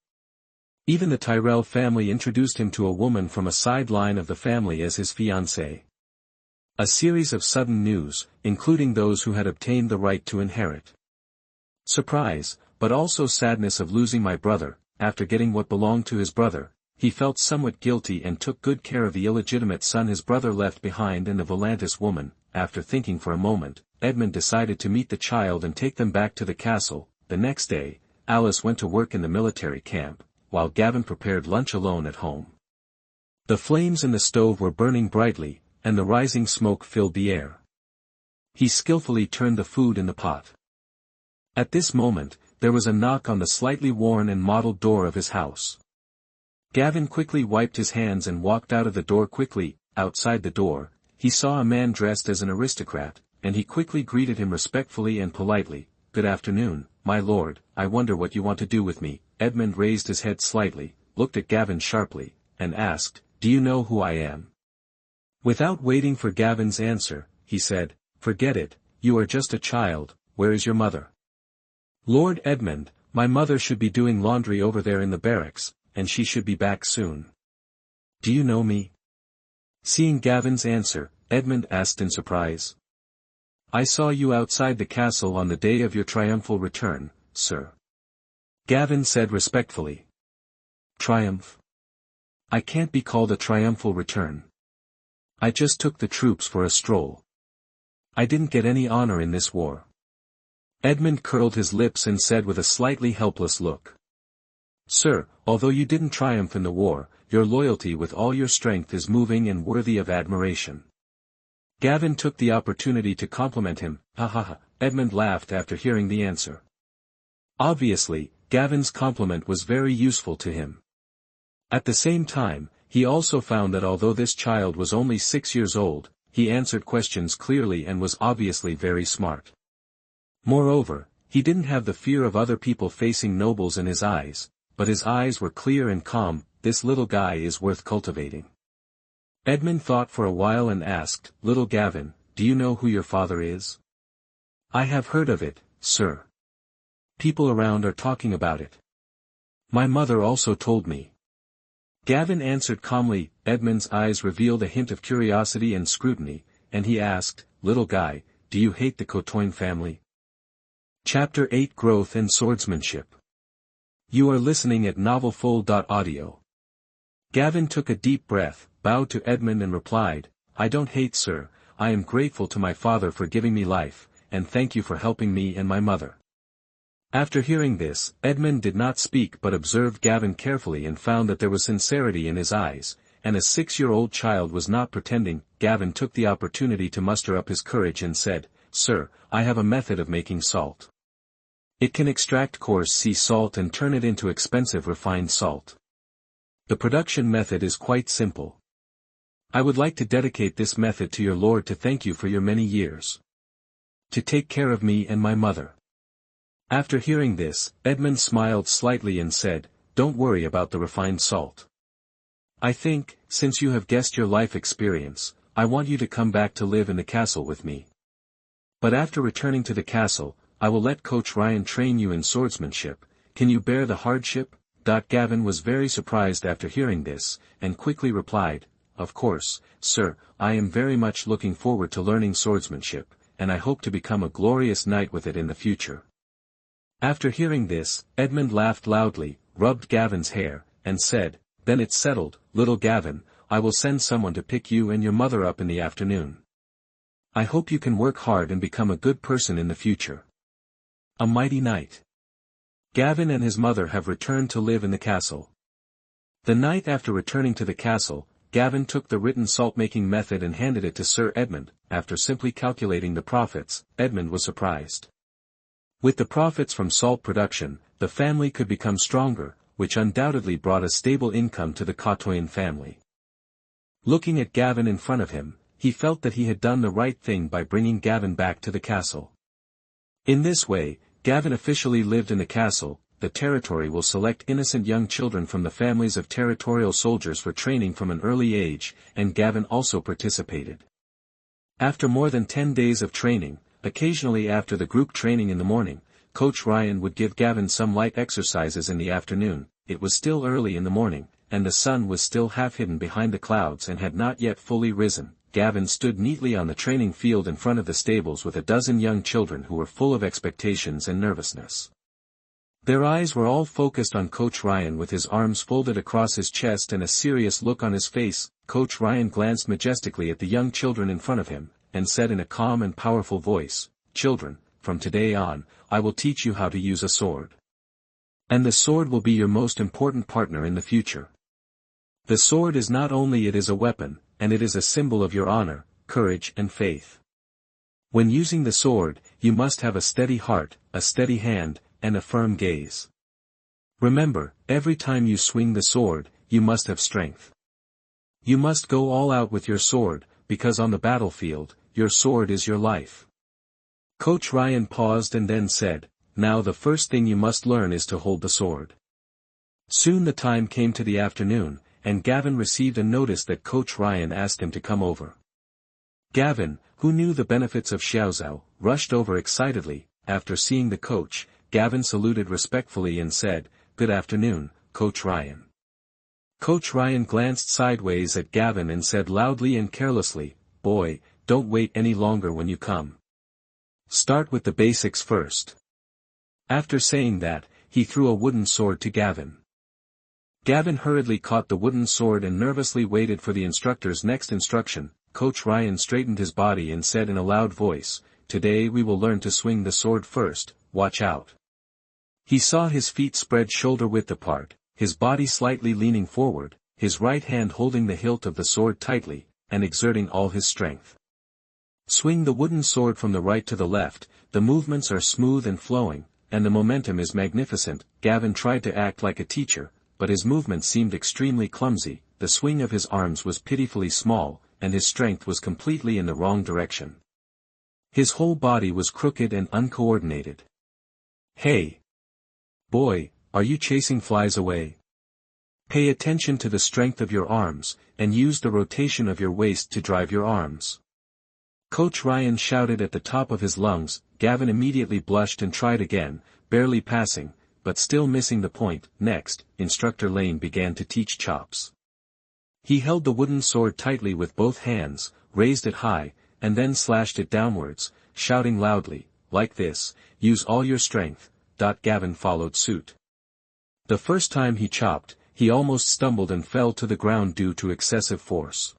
Even the Tyrell family introduced him to a woman from a side line of the family as his fiancée. A series of sudden news, including those who had obtained the right to inherit. Surprise, but also sadness of losing my brother. After getting what belonged to his brother, he felt somewhat guilty and took good care of the illegitimate son his brother left behind and the Volantis woman. After thinking for a moment, Edmund decided to meet the child and take them back to the castle. The next day, Alice went to work in the military camp, while Gavin prepared lunch alone at home. The flames in the stove were burning brightly, and the rising smoke filled the air. He skillfully turned the food in the pot. At this moment, there was a knock on the slightly worn and mottled door of his house. Gavin quickly wiped his hands and walked out of the door quickly. Outside the door, he saw a man dressed as an aristocrat, and he quickly greeted him respectfully and politely. "Good afternoon, my lord, I wonder what you want to do with me." Edmond raised his head slightly, looked at Gavin sharply, and asked, "Do you know who I am?" Without waiting for Gavin's answer, he said, "Forget it, you are just a child. Where is your mother?" "Lord Edmond, my mother should be doing laundry over there in the barracks, and she should be back soon." "Do you know me?" Seeing Gavin's answer, Edmond asked in surprise. "I saw you outside the castle on the day of your triumphal return, sir." Gavin said respectfully. "Triumph? I can't be called a triumphal return. I just took the troops for a stroll. I didn't get any honor in this war." Edmond curled his lips and said with a slightly helpless look. "Sir, although you didn't triumph in the war, your loyalty with all your strength is moving and worthy of admiration." Gavin took the opportunity to compliment him. "Ha ha ha," Edmond laughed after hearing the answer. Obviously, Gavin's compliment was very useful to him. At the same time, he also found that although this child was only 6 years old, he answered questions clearly and was obviously very smart. Moreover, he didn't have the fear of other people facing nobles in his eyes, but his eyes were clear and calm. This little guy is worth cultivating. Edmond thought for a while and asked, "Little Gavin, do you know who your father is?" "I have heard of it, sir. People around are talking about it. My mother also told me." Gavin answered calmly. Edmond's eyes revealed a hint of curiosity and scrutiny, and he asked, "Little guy, do you hate the Cotoin family?" Chapter 8 Growth and Swordsmanship. You are listening at novelfull.audio. Gavin took a deep breath, bowed to Edmond and replied, "I don't hate, sir. I am grateful to my father for giving me life, and thank you for helping me and my mother." After hearing this, Edmond did not speak but observed Gavin carefully and found that there was sincerity in his eyes, and a 6-year-old child was not pretending. Gavin took the opportunity to muster up his courage and said, "Sir, I have a method of making salt. It can extract coarse sea salt and turn it into expensive refined salt. The production method is quite simple. I would like to dedicate this method to your lord to thank you for your many years. To take care of me and my mother." After hearing this, Edmond smiled slightly and said, "Don't worry about the refined salt. I think, since you have guessed your life experience, I want you to come back to live in the castle with me. But after returning to the castle, I will let Coach Ryan train you in swordsmanship. Can you bear the hardship?" Gavin was very surprised after hearing this, and quickly replied, "Of course, sir, I am very much looking forward to learning swordsmanship, and I hope to become a glorious knight with it in the future." After hearing this, Edmond laughed loudly, rubbed Gavin's hair, and said, "Then it's settled, little Gavin, I will send someone to pick you and your mother up in the afternoon. I hope you can work hard and become a good person in the future. A mighty knight." Gavin and his mother have returned to live in the castle. The night after returning to the castle, Gavin took the written salt-making method and handed it to Sir Edmond. After simply calculating the profits, Edmond was surprised. With the profits from salt production, the family could become stronger, which undoubtedly brought a stable income to the Cotoin family. Looking at Gavin in front of him, he felt that he had done the right thing by bringing Gavin back to the castle. In this way, Gavin officially lived in the castle. The territory will select innocent young children from the families of territorial soldiers for training from an early age, and Gavin also participated. After more than 10 days of training, occasionally after the group training in the morning, Coach Ryan would give Gavin some light exercises in the afternoon. It was still early in the morning, and the sun was still half hidden behind the clouds and had not yet fully risen. Gavin stood neatly on the training field in front of the stables with a dozen young children who were full of expectations and nervousness. Their eyes were all focused on Coach Ryan with his arms folded across his chest and a serious look on his face. Coach Ryan glanced majestically at the young children in front of him, and said in a calm and powerful voice, "Children, from today on, I will teach you how to use a sword. And the sword will be your most important partner in the future. The sword is not only it is a weapon, and it is a symbol of your honor, courage and faith. When using the sword, you must have a steady heart, a steady hand, and a firm gaze. Remember, every time you swing the sword, you must have strength. You must go all out with your sword, because on the battlefield, your sword is your life. Coach Ryan paused and then said, now the first thing you must learn is to hold the sword. Soon the time came to the afternoon, and Gavin received a notice that Coach Ryan asked him to come over. Gavin, who knew the benefits of xiaozhou, rushed over excitedly. After seeing the coach, Gavin saluted respectfully and said, good afternoon, Coach Ryan. Coach Ryan glanced sideways at Gavin and said loudly and carelessly, boy, don't wait any longer when you come. Start with the basics first. After saying that, he threw a wooden sword to Gavin. Gavin hurriedly caught the wooden sword and nervously waited for the instructor's next instruction. Coach Ryan straightened his body and said in a loud voice, today we will learn to swing the sword first, watch out. He saw his feet spread shoulder-width apart, his body slightly leaning forward, his right hand holding the hilt of the sword tightly, and exerting all his strength. Swing the wooden sword from the right to the left, the movements are smooth and flowing, and the momentum is magnificent. Gavin tried to act like a teacher, but his movements seemed extremely clumsy, the swing of his arms was pitifully small, and his strength was completely in the wrong direction. His whole body was crooked and uncoordinated. Hey! Boy, are you chasing flies away? Pay attention to the strength of your arms, and use the rotation of your waist to drive your arms. Coach Ryan shouted at the top of his lungs. Gavin immediately blushed and tried again, barely passing, but still missing the point. Next, Instructor Lane began to teach chops. He held the wooden sword tightly with both hands, raised it high, and then slashed it downwards, shouting loudly, like this, use all your strength. Gavin followed suit. The first time he chopped, he almost stumbled and fell to the ground due to excessive force.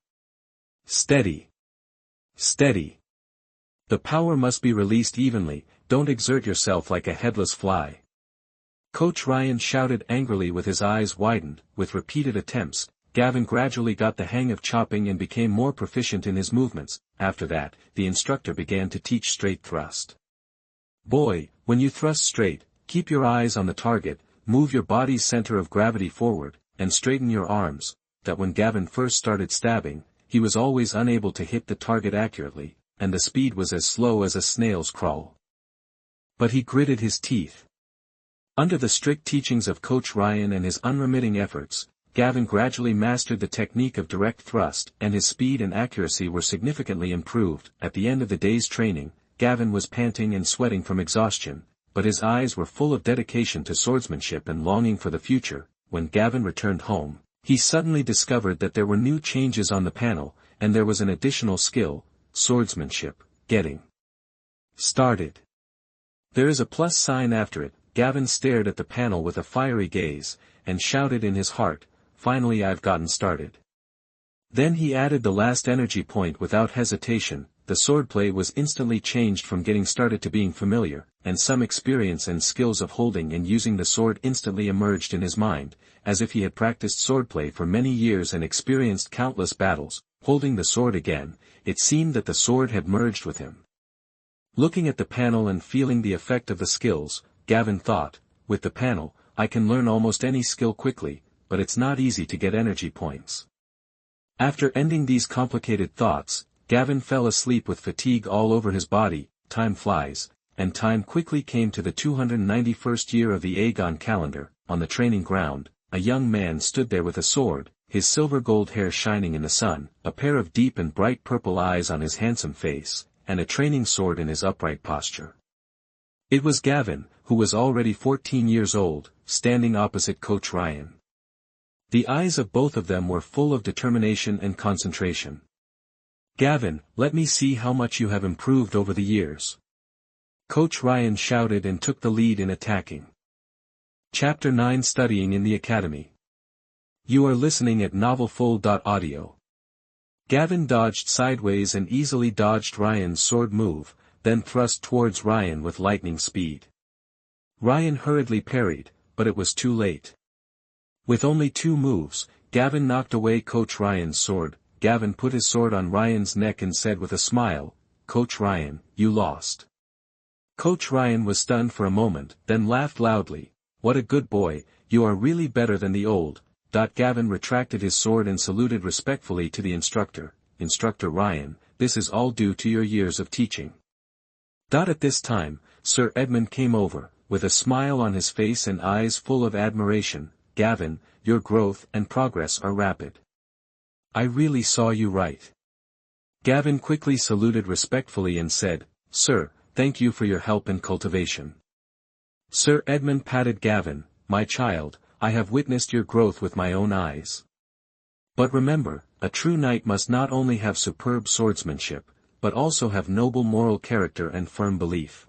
Steady. Steady. The power must be released evenly, don't exert yourself like a headless fly. Coach Ryan shouted angrily with his eyes widened. With repeated attempts, Gavin gradually got the hang of chopping and became more proficient in his movements. After that, the instructor began to teach straight thrust. Boy, when you thrust straight, keep your eyes on the target, move your body's center of gravity forward, and straighten your arms. That when Gavin first started stabbing, he was always unable to hit the target accurately, and the speed was as slow as a snail's crawl. But he gritted his teeth. Under the strict teachings of Coach Ryan and his unremitting efforts, Gavin gradually mastered the technique of direct thrust, and his speed and accuracy were significantly improved. At the end of the day's training, Gavin was panting and sweating from exhaustion, but his eyes were full of dedication to swordsmanship and longing for the future. When Gavin returned home, he suddenly discovered that there were new changes on the panel, and there was an additional skill, swordsmanship, getting started. There is a plus sign after it. Gavin stared at the panel with a fiery gaze, and shouted in his heart, finally I've gotten started. Then he added the last energy point without hesitation. The swordplay was instantly changed from getting started to being familiar, and some experience and skills of holding and using the sword instantly emerged in his mind, as if he had practiced swordplay for many years and experienced countless battles. Holding the sword again, it seemed that the sword had merged with him. Looking at the panel and feeling the effect of the skills, Gavin thought, with the panel, I can learn almost any skill quickly, but it's not easy to get energy points. After ending these complicated thoughts, Gavin fell asleep with fatigue all over his body. Time flies, and time quickly came to the 291st year of the Aegon calendar. On the training ground, a young man stood there with a sword, his silver-gold hair shining in the sun, a pair of deep and bright purple eyes on his handsome face, and a training sword in his upright posture. It was Gavin, who was already 14 years old, standing opposite Coach Ryan. The eyes of both of them were full of determination and concentration. Gavin, let me see how much you have improved over the years. Coach Ryan shouted and took the lead in attacking. Chapter 9 Studying in the Academy. You are listening at novelfull.audio. Gavin dodged sideways and easily dodged Ryan's sword move, then thrust towards Ryan with lightning speed. Ryan hurriedly parried, but it was too late. With only 2 moves, Gavin knocked away Coach Ryan's sword. Gavin put his sword on Ryan's neck and said with a smile, Coach Ryan, you lost. Coach Ryan was stunned for a moment, then laughed loudly. What a good boy, you are really better than the old. Gavin retracted his sword and saluted respectfully to the instructor. Instructor Ryan, this is all due to your years of teaching. At this time, Sir Edmond came over, with a smile on his face and eyes full of admiration. Gavin, your growth and progress are rapid. I really saw you right. Gavin quickly saluted respectfully and said, Sir, thank you for your help and cultivation. Sir Edmond patted Gavin, my child, I have witnessed your growth with my own eyes. But remember, a true knight must not only have superb swordsmanship, but also have noble moral character and firm belief.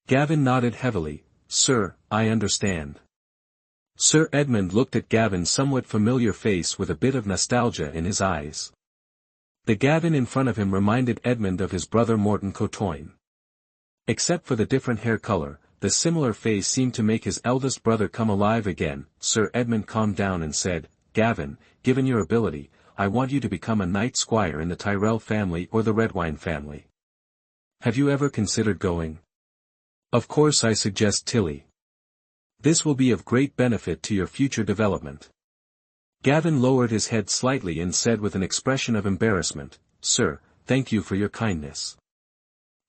Gavin nodded heavily, Sir, I understand. Sir Edmond looked at Gavin's somewhat familiar face with a bit of nostalgia in his eyes. The Gavin in front of him reminded Edmond of his brother Morton Cotoyne. Except for the different hair color, the similar face seemed to make his eldest brother come alive again. Sir Edmond calmed down and said, Gavin, given your ability, I want you to become a knight squire in the Tyrell family or the Redwine family. Have you ever considered going? Of course I suggest Tilly. This will be of great benefit to your future development. Gavin lowered his head slightly and said with an expression of embarrassment, Sir, thank you for your kindness.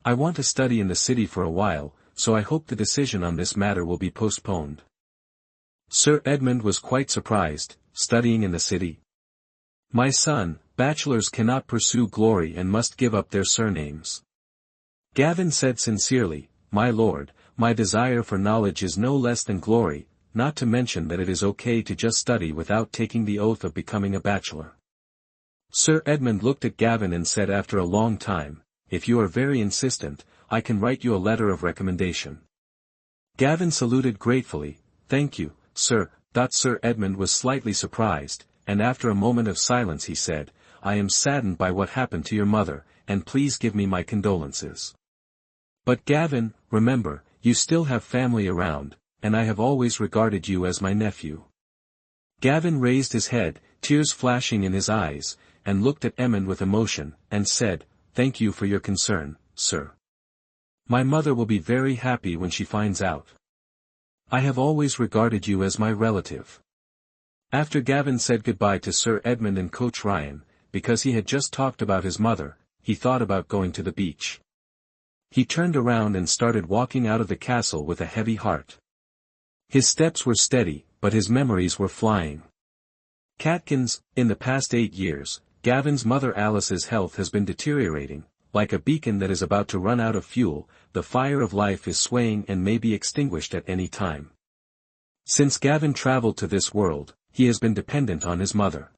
I want to study in the city for a while, so I hope the decision on this matter will be postponed. Sir Edmond was quite surprised, studying in the city. My son, bachelors cannot pursue glory and must give up their surnames. Gavin said sincerely, My lord, my desire for knowledge is no less than glory, not to mention that it is okay to just study without taking the oath of becoming a bachelor. Sir Edmond looked at Gavin and said after a long time, If you are very insistent, I can write you a letter of recommendation. Gavin saluted gratefully, Thank you, sir. Sir Edmond was slightly surprised, and after a moment of silence he said, I am saddened by what happened to your mother, and please give me my condolences. But Gavin, remember, you still have family around, and I have always regarded you as my nephew. Gavin raised his head, tears flashing in his eyes, and looked at Edmond with emotion, and said, Thank you for your concern, sir. My mother will be very happy when she finds out. I have always regarded you as my relative. After Gavin said goodbye to Sir Edmond and Coach Ryan, because he had just talked about his mother, he thought about going to the beach. He turned around and started walking out of the castle with a heavy heart. His steps were steady, but his memories were flying. Catkins, in the past 8 years, Gavin's mother Alice's health has been deteriorating. Like a beacon that is about to run out of fuel, the fire of life is swaying and may be extinguished at any time. Since Gavin traveled to this world, he has been dependent on his mother.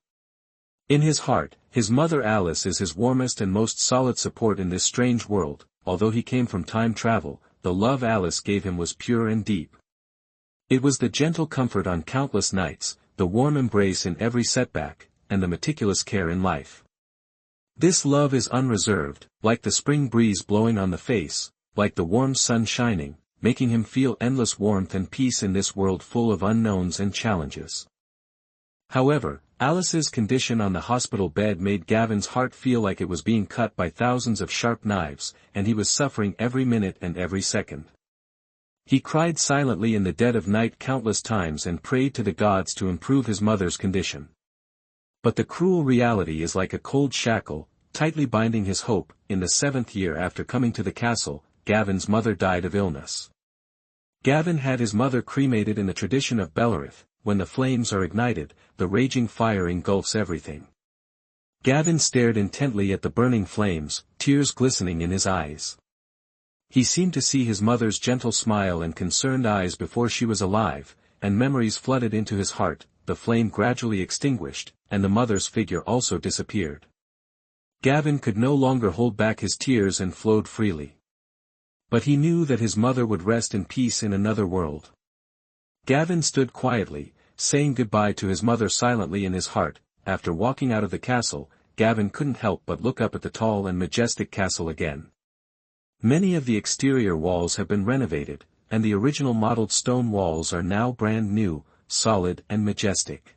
In his heart, his mother Alice is his warmest and most solid support in this strange world. Although he came from time travel, the love Alice gave him was pure and deep. It was the gentle comfort on countless nights, the warm embrace in every setback, and the meticulous care in life. This love is unreserved, like the spring breeze blowing on the face, like the warm sun shining, making him feel endless warmth and peace in this world full of unknowns and challenges. However, Alice's condition on the hospital bed made Gavin's heart feel like it was being cut by thousands of sharp knives, and he was suffering every minute and every second. He cried silently in the dead of night countless times and prayed to the gods to improve his mother's condition. But the cruel reality is like a cold shackle, tightly binding his hope. In the 7th year after coming to the castle, Gavin's mother died of illness. Gavin had his mother cremated in the tradition of Bellerys. When the flames are ignited, the raging fire engulfs everything. Gavin stared intently at the burning flames, tears glistening in his eyes. He seemed to see his mother's gentle smile and concerned eyes before she was alive, and memories flooded into his heart. The flame gradually extinguished, and the mother's figure also disappeared. Gavin could no longer hold back his tears and flowed freely. But he knew that his mother would rest in peace in another world. Gavin stood quietly, saying goodbye to his mother silently in his heart. After walking out of the castle, Gavin couldn't help but look up at the tall and majestic castle again. Many of the exterior walls have been renovated, and the original modeled stone walls are now brand new, solid and majestic.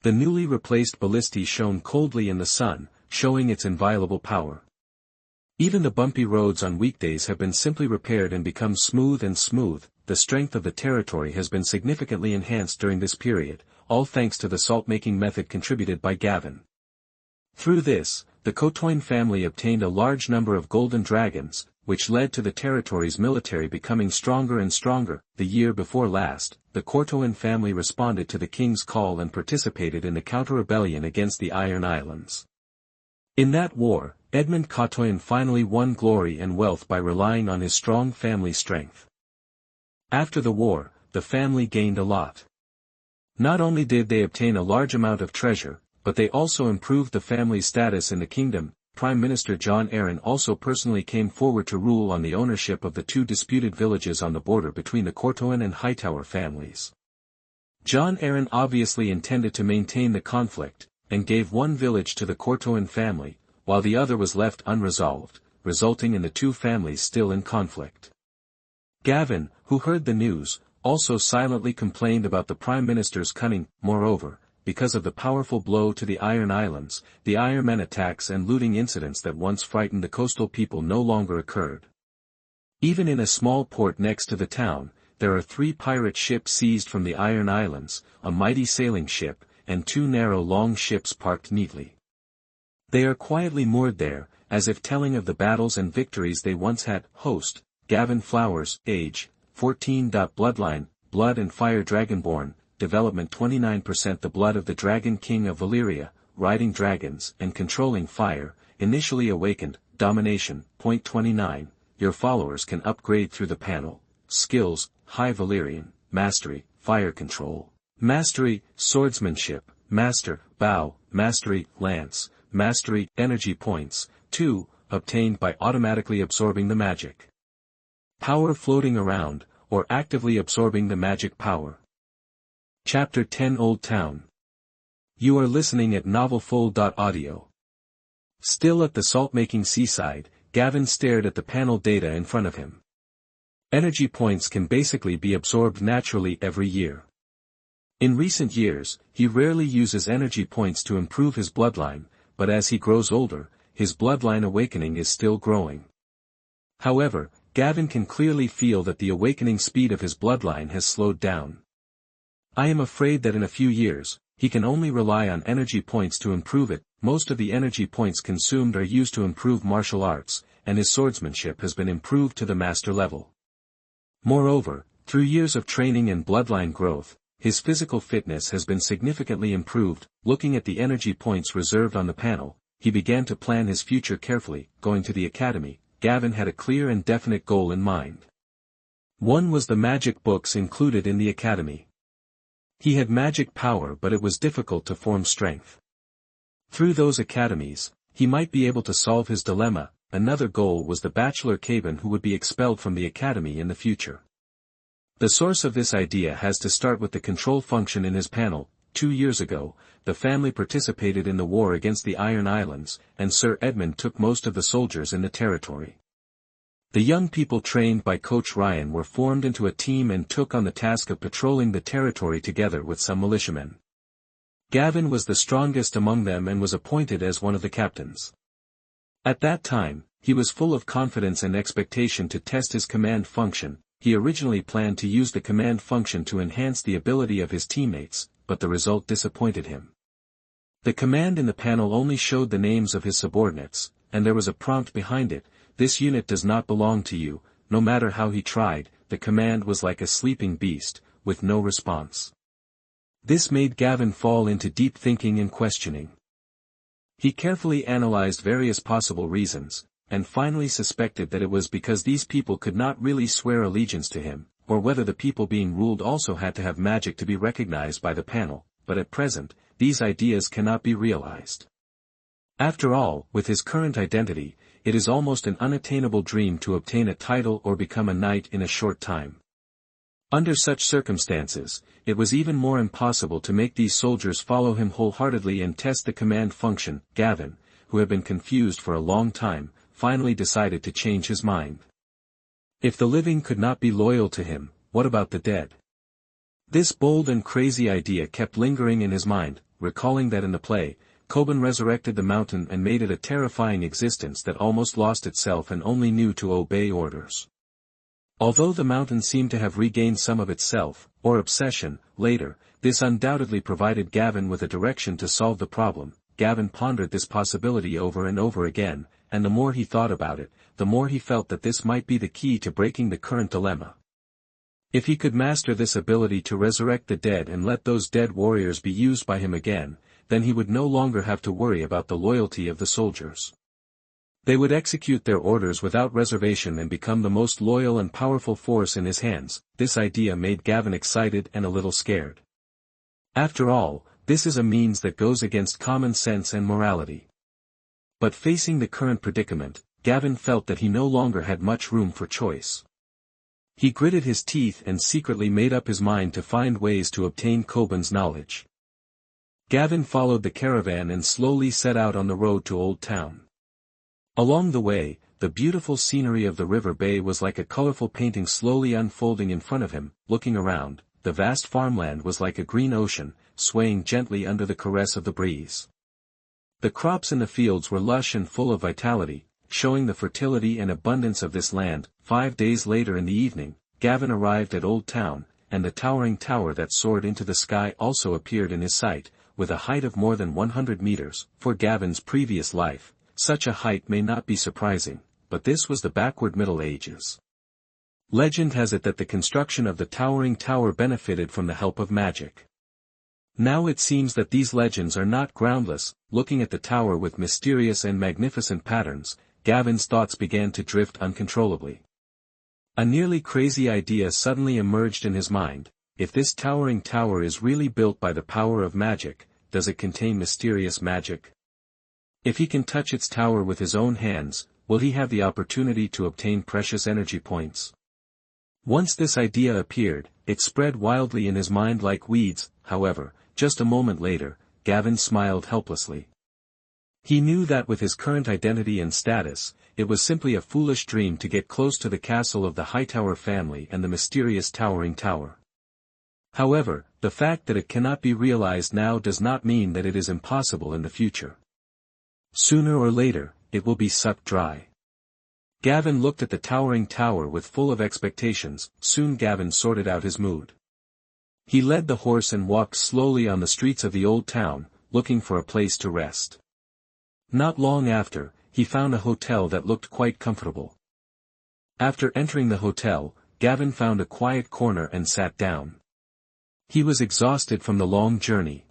The newly replaced ballistae shone coldly in the sun, showing its inviolable power. Even the bumpy roads on weekdays have been simply repaired and become smooth. The strength of the territory has been significantly enhanced during this period, all thanks to the salt-making method contributed by Gavin. Through this, the Kotoin family obtained a large number of golden dragons, which led to the territory's military becoming stronger and stronger. The year before last, the Kotoin family responded to the king's call and participated in the counter-rebellion against the Iron Islands. In that war, Edmond Kotoin finally won glory and wealth by relying on his strong family strength. After the war, the family gained a lot. Not only did they obtain a large amount of treasure, but they also improved the family's status in the kingdom. Prime Minister John Arryn also personally came forward to rule on the ownership of the two disputed villages on the border between the Kotoin and Hightower families. John Arryn obviously intended to maintain the conflict, and gave one village to the Kotoin family, while the other was left unresolved, resulting in the two families still in conflict. Gavin, who heard the news, also silently complained about the Prime Minister's cunning. Moreover, because of the powerful blow to the Iron Islands, the Iron Men attacks and looting incidents that once frightened the coastal people no longer occurred. Even in a small port next to the town, there are 3 pirate ships seized from the Iron Islands, a mighty sailing ship, and 2 narrow long ships parked neatly. They are quietly moored there, as if telling of the battles and victories they once had. Host, Gavin Flowers, age, 14. Bloodline, Blood and Fire Dragonborn, development 29%. The blood of the Dragon King of Valyria, riding dragons and controlling fire, initially awakened. Domination, point 29. Your followers can upgrade through the panel. Skills, High Valyrian, Mastery, Fire Control. Mastery, Swordsmanship, Master, Bow, Mastery, Lance, Mastery, Energy Points, 2, obtained by automatically absorbing the magic power floating around, or actively absorbing the magic power. Chapter 10 Old Town. You are listening at novelfull.audio. Still at the salt-making seaside, Gavin stared at the panel data in front of him. Energy points can basically be absorbed naturally every year. In recent years, he rarely uses energy points to improve his bloodline, but as he grows older, his bloodline awakening is still growing. However, Gavin can clearly feel that the awakening speed of his bloodline has slowed down. I am afraid that in a few years, he can only rely on energy points to improve it. Most of the energy points consumed are used to improve martial arts, and his swordsmanship has been improved to the master level. Moreover, through years of training and bloodline growth, his physical fitness has been significantly improved. Looking at the energy points reserved on the panel, he began to plan his future carefully. Going to the academy, Gavin had a clear and definite goal in mind. One was the magic books included in the academy. He had magic power, but it was difficult to form strength. Through those academies, he might be able to solve his dilemma. Another goal was the bachelor Gavin who would be expelled from the academy in the future. The source of this idea has to start with the control function in his panel. 2 years ago, the family participated in the war against the Iron Islands, and Sir Edmond took most of the soldiers in the territory. The young people trained by Coach Ryan were formed into a team and took on the task of patrolling the territory together with some militiamen. Gavin was the strongest among them and was appointed as one of the captains. At that time, he was full of confidence and expectation to test his command function. He originally planned to use the command function to enhance the ability of his teammates, but the result disappointed him. The command in the panel only showed the names of his subordinates, and there was a prompt behind it: this unit does not belong to you. No matter how he tried, the command was like a sleeping beast, with no response. This made Gavin fall into deep thinking and questioning. He carefully analyzed various possible reasons, and finally suspected that it was because these people could not really swear allegiance to him, or whether the people being ruled also had to have magic to be recognized by the panel, but at present, these ideas cannot be realized. After all, with his current identity, it is almost an unattainable dream to obtain a title or become a knight in a short time. Under such circumstances, it was even more impossible to make these soldiers follow him wholeheartedly and test the command function. Gavin, who had been confused for a long time, finally decided to change his mind. If the living could not be loyal to him, what about the dead? This bold and crazy idea kept lingering in his mind, recalling that in the play, Coban resurrected the mountain and made it a terrifying existence that almost lost itself and only knew to obey orders. Although the mountain seemed to have regained some of itself, or obsession, later, this undoubtedly provided Gavin with a direction to solve the problem. Gavin pondered this possibility over and over again, and the more he thought about it, the more he felt that this might be the key to breaking the current dilemma. If he could master this ability to resurrect the dead and let those dead warriors be used by him again, then he would no longer have to worry about the loyalty of the soldiers. They would execute their orders without reservation and become the most loyal and powerful force in his hands. This idea made Gavin excited and a little scared. After all, this is a means that goes against common sense and morality. But facing the current predicament, Gavin felt that he no longer had much room for choice. He gritted his teeth and secretly made up his mind to find ways to obtain Coben's knowledge. Gavin followed the caravan and slowly set out on the road to Old Town. Along the way, the beautiful scenery of the river bay was like a colorful painting slowly unfolding in front of him. Looking around, the vast farmland was like a green ocean, swaying gently under the caress of the breeze. The crops in the fields were lush and full of vitality, showing the fertility and abundance of this land. 5 days later in the evening, Gavin arrived at Old Town, and the towering tower that soared into the sky also appeared in his sight, with a height of more than 100 meters. For Gavin's previous life, such a height may not be surprising, but this was the backward Middle Ages. Legend has it that the construction of the towering tower benefited from the help of magic. Now it seems that these legends are not groundless. Looking at the tower with mysterious and magnificent patterns, Gavin's thoughts began to drift uncontrollably. A nearly crazy idea suddenly emerged in his mind. If this towering tower is really built by the power of magic, does it contain mysterious magic? If he can touch its tower with his own hands, will he have the opportunity to obtain precious energy points? Once this idea appeared, it spread wildly in his mind like weeds. However, just a moment later, Gavin smiled helplessly. He knew that with his current identity and status, it was simply a foolish dream to get close to the castle of the Hightower family and the mysterious towering tower. However, the fact that it cannot be realized now does not mean that it is impossible in the future. Sooner or later, it will be sucked dry. Gavin looked at the towering tower with full of expectations. Soon Gavin sorted out his mood. He led the horse and walked slowly on the streets of the old town, looking for a place to rest. Not long after, he found a hotel that looked quite comfortable. After entering the hotel, Gavin found a quiet corner and sat down. He was exhausted from the long journey.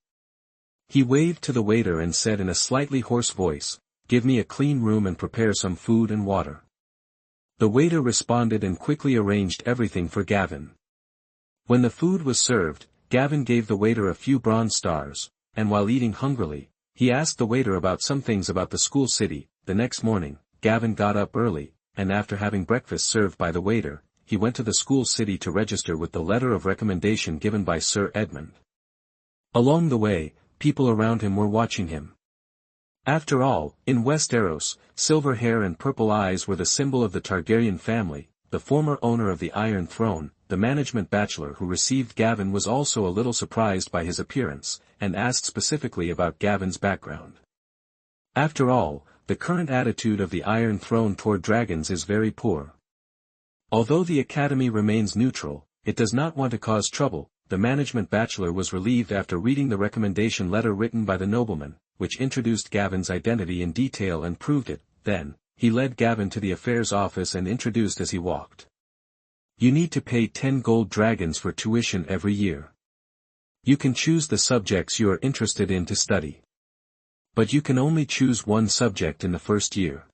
He waved to the waiter and said in a slightly hoarse voice, "Give me a clean room and prepare some food and water." The waiter responded and quickly arranged everything for Gavin. When the food was served, Gavin gave the waiter a few bronze stars, and while eating hungrily, he asked the waiter about some things about the school city. The next morning, Gavin got up early, and after having breakfast served by the waiter, he went to the school city to register with the letter of recommendation given by Sir Edmond. Along the way, people around him were watching him. After all, in Westeros, silver hair and purple eyes were the symbol of the Targaryen family. The former owner of the Iron Throne, the management bachelor who received Gavin, was also a little surprised by his appearance, and asked specifically about Gavin's background. After all, the current attitude of the Iron Throne toward dragons is very poor. Although the Academy remains neutral, it does not want to cause trouble. The management bachelor was relieved after reading the recommendation letter written by the nobleman, which introduced Gavin's identity in detail and proved it. Then, he led Gavin to the affairs office and introduced as he walked. "You need to pay 10 gold dragons for tuition every year. You can choose the subjects you are interested in to study. But you can only choose one subject in the first year.